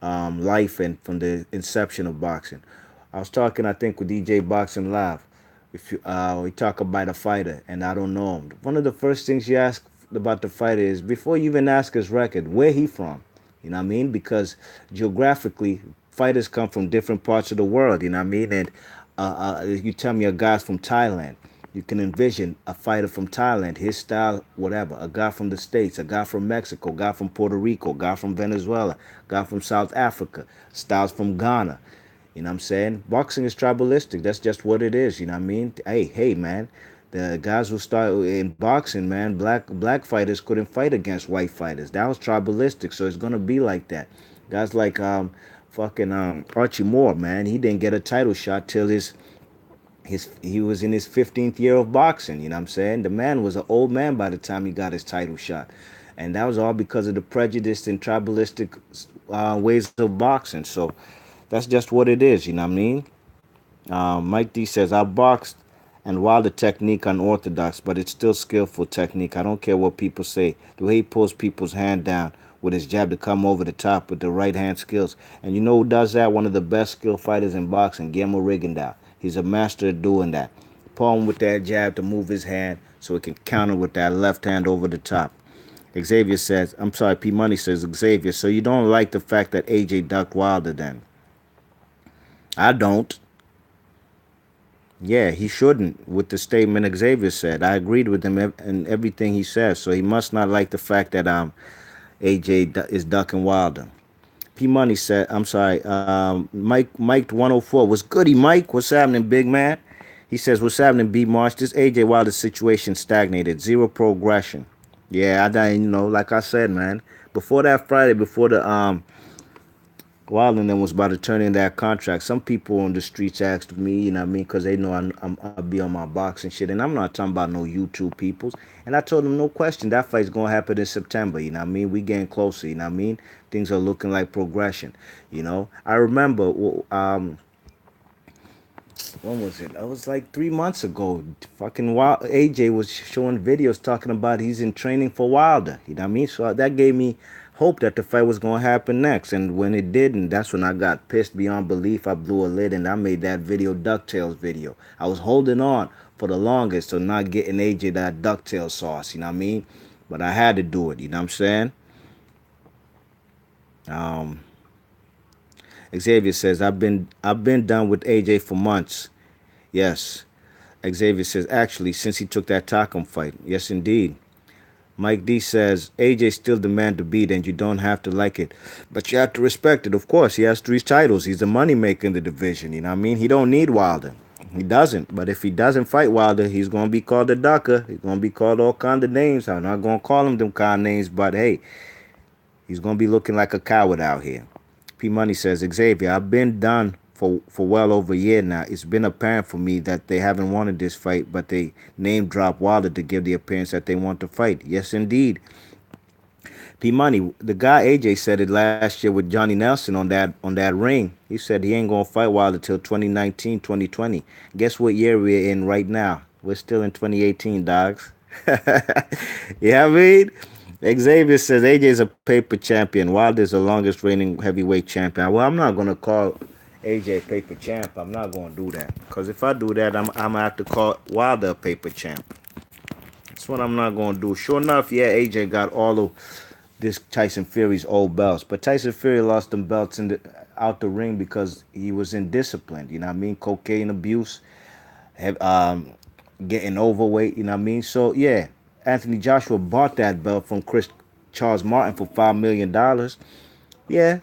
S1: life and from the inception of boxing. I was talking, I think, with DJ Boxing Live. if you we talk about a fighter and I don't know him, one of the first things you ask about the fighter is before you even ask his record, where he from. You know what I mean? Because geographically, fighters come from different parts of the world. You know what I mean? And you tell me a guy's from Thailand, you can envision a fighter from Thailand, his style, whatever. A guy from the States, a guy from Mexico, a guy from Puerto Rico, a guy from Venezuela, a guy from South Africa, styles from Ghana. You know what I'm saying? Boxing is tribalistic. That's just what it is. You know what I mean? Hey, man. The guys who start in boxing, man, black fighters couldn't fight against white fighters. That was tribalistic, so it's gonna be like that. Guys like fucking Archie Moore, man, he didn't get a title shot till his he was in his 15th year of boxing. You know what I'm saying? The man was an old man by the time he got his title shot, and that was all because of the prejudice and tribalistic ways of boxing. So that's just what it is. You know what I mean? Mike D says, I boxed and while the technique unorthodox, but it's still skillful technique. I don't care what people say. The way he pulls people's hand down with his jab to come over the top with the right hand skills. And you know who does that? One of the best skill fighters in boxing, Guillermo Rigondeaux. He's a master at doing that. Pull him with that jab to move his hand so he can counter with that left hand over the top. Xavier says, I'm sorry, P Money says, Xavier, so you don't like the fact that AJ ducked Wilder then? I don't. Yeah, he shouldn't. With the statement Xavier said, I agreed with him in everything he says. So he must not like the fact that AJ is ducking Wilder. P Money said, I'm sorry, Mike 104. What's goody, Mike? What's happening, big man? He says, what's happening, B March? This AJ Wilder situation stagnated, zero progression. Yeah, like I said, man. Before that Friday, before the Wilder then was about to turn in that contract, some people on the streets asked me, you know what I mean, because they know I'll be on my boxing shit. And I'm not talking about no YouTube peoples. And I told them, no question, that fight's going to happen in September, you know what I mean? We getting closer, you know what I mean? Things are looking like progression, you know? I remember, when was it? It was like 3 months ago. Fucking AJ was showing videos talking about he's in training for Wilder. You know what I mean? So that gave me hope that the fight was gonna happen next. And when it didn't, that's when I got pissed beyond belief. I blew a lid and I made that video, DuckTales video. I was holding on for the longest to not getting AJ that DuckTales sauce. You know what I mean? But I had to do it. You know what I'm saying? Um, Xavier says I've been done with AJ for months. Yes. Xavier says, actually, since he took that Takum fight. Yes, indeed. Mike D says, AJ still the man to beat and you don't have to like it. But you have to respect it. Of course, he has 3 titles. He's the moneymaker in the division. You know what I mean? He don't need Wilder. He doesn't. But if he doesn't fight Wilder, he's going to be called a ducker. He's going to be called all kind of names. I'm not going to call him them kind of names, but hey, he's going to be looking like a coward out here. P Money says, Xavier, I've been done for well over a year now. It's been apparent for me that they haven't wanted this fight, but they name drop Wilder to give the appearance that they want to fight. Yes, indeed. P Money, the guy AJ said it last year with Johnny Nelson on that ring. He said he ain't gonna fight Wilder till 2019, 2020. Guess what year we're in right now? We're still in 2018, dogs. You know what I mean? Xavier says AJ is a paper champion. Wilder's the longest reigning heavyweight champion. Well, I'm not gonna call AJ paper champ. I'm not gonna do that because if I do that, I'm gonna have to call Wilder a paper champ. That's what I'm not gonna do. Sure enough, yeah, AJ got all of this Tyson Fury's old belts, but Tyson Fury lost them belts out the ring because he was indisciplined. You know what I mean? Cocaine abuse, getting overweight. You know what I mean? So yeah, Anthony Joshua bought that belt from Chris Charles Martin for $5 million. Yeah,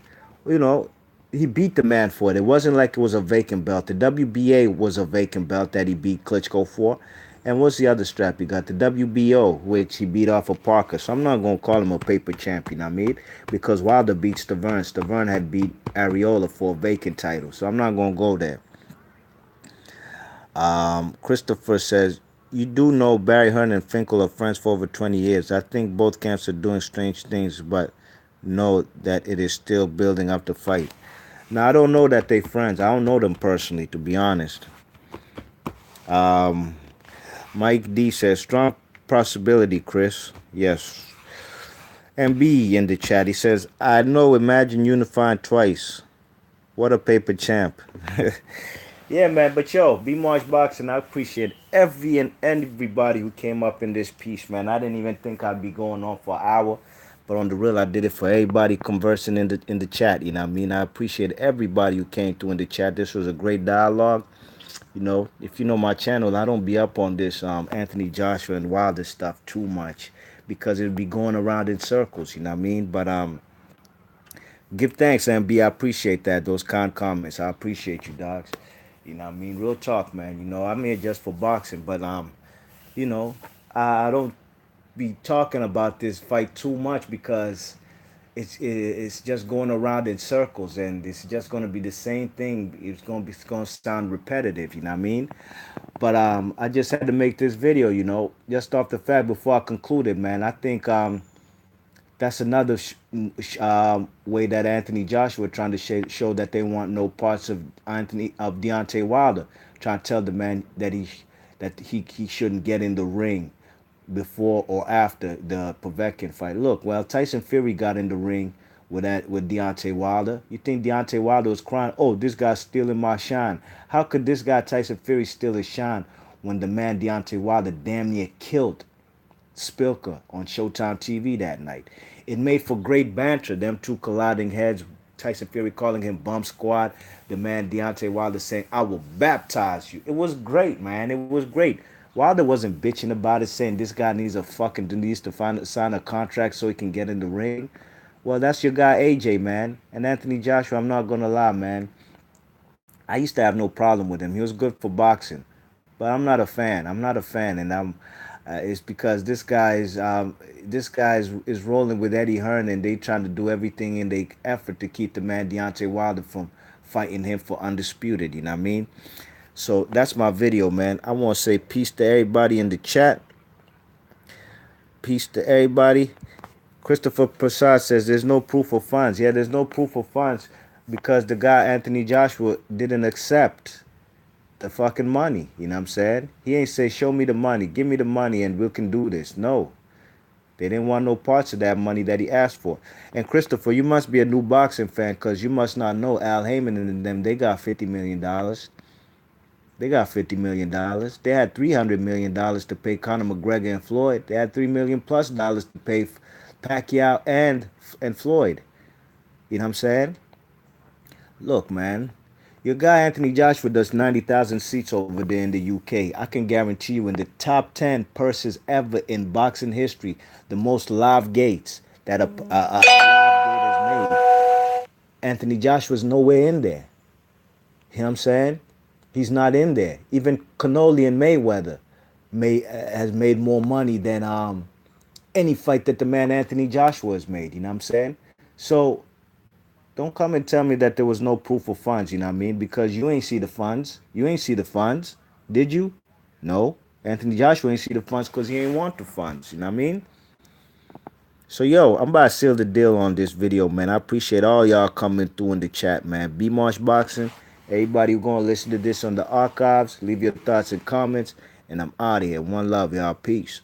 S1: you know, he beat the man for it. It wasn't like it was a vacant belt. The WBA was a vacant belt that he beat Klitschko for. And what's the other strap he got? The WBO, which he beat off of Parker. So I'm not going to call him a paper champion, I mean, because Wilder beat Stavern. Stavern had beat Areola for a vacant title. So I'm not going to go there. Christopher says, you do know Barry Hearn and Finkel are friends for over 20 years. I think both camps are doing strange things, but know that it is still building up the fight. Now, I don't know that they friends. I don't know them personally, to be honest. Mike D says, strong possibility, Chris. Yes. MB in the chat, he says, I know, imagine unifying twice. What a paper champ. Yeah, man. But yo, B March Boxing, I appreciate every and everybody who came up in this piece, man. I didn't even think I'd be going on for an hour, but on the real, I did it for everybody conversing in the chat. You know what I mean? I appreciate everybody who came through in the chat. This was a great dialogue. You know, if you know my channel, I don't be up on this Anthony Joshua and Wilder stuff too much because it'd be going around in circles. You know what I mean? But give thanks, MB. I appreciate that. Those kind comments. I appreciate you, dogs. You know what I mean? Real talk, man. You know, I'm here just for boxing, but you know, I don't be talking about this fight too much because it's just going around in circles and it's just going to be the same thing. It's going to sound repetitive, you know what I mean? But I just had to make this video, you know, just off the fact before I concluded, man. I think that's another way that Anthony Joshua trying to show that they want no parts of Deontay Wilder, trying to tell the man that he shouldn't get in the ring before or after the Povetkin fight. Look, well, Tyson Fury got in the ring with Deontay Wilder. You think Deontay Wilder was crying? Oh, this guy's stealing my shine. How could this guy Tyson Fury steal his shine when the man Deontay Wilder damn near killed Spilker on Showtime TV that night? It made for great banter, them two colliding heads. Tyson Fury calling him bum squad. The man Deontay Wilder saying, I will baptize you. It was great, man. It was great. Wilder wasn't bitching about it, saying this guy needs to sign a contract so he can get in the ring. Well, that's your guy AJ, man. And Anthony Joshua, I'm not gonna lie, man. I used to have no problem with him. He was good for boxing, but I'm not a fan. I'm not a fan, and it's because this guy is rolling with Eddie Hearn, and they trying to do everything in their effort to keep the man Deontay Wilder from fighting him for undisputed. You know what I mean? So that's my video, man. I want to say peace to everybody in the chat. Peace to everybody. Christopher Prasad says there's no proof of funds. Yeah, there's no proof of funds because the guy Anthony Joshua didn't accept the fucking money. You know what I'm saying? He ain't say, show me the money. Give me the money and we can do this. No. They didn't want no parts of that money that he asked for. And Christopher, you must be a new boxing fan because you must not know Al Heyman and them, they got $50 million. They got $50 million. They had $300 million to pay Conor McGregor and Floyd. They had $3 million+ to pay Pacquiao and Floyd. You know what I'm saying? Look, man, your guy Anthony Joshua does 90,000 seats over there in the UK. I can guarantee you, in the top 10 purses ever in boxing history, the most live gates that a live gate has made, Anthony Joshua's nowhere in there. You know what I'm saying? He's not in there. Even Canoli and Mayweather has made more money than any fight that the man Anthony Joshua has made. You know what I'm saying? So don't come and tell me that there was no proof of funds. You know what I mean? Because you ain't see the funds. You ain't see the funds, did you? No. Anthony Joshua ain't see the funds because he ain't want the funds. You know what I mean? So, yo, I'm about to seal the deal on this video, man. I appreciate all y'all coming through in the chat, man. B Marsh Boxing. Everybody who going to listen to this on the archives, leave your thoughts and comments. And I'm out of here. One love, y'all. Peace.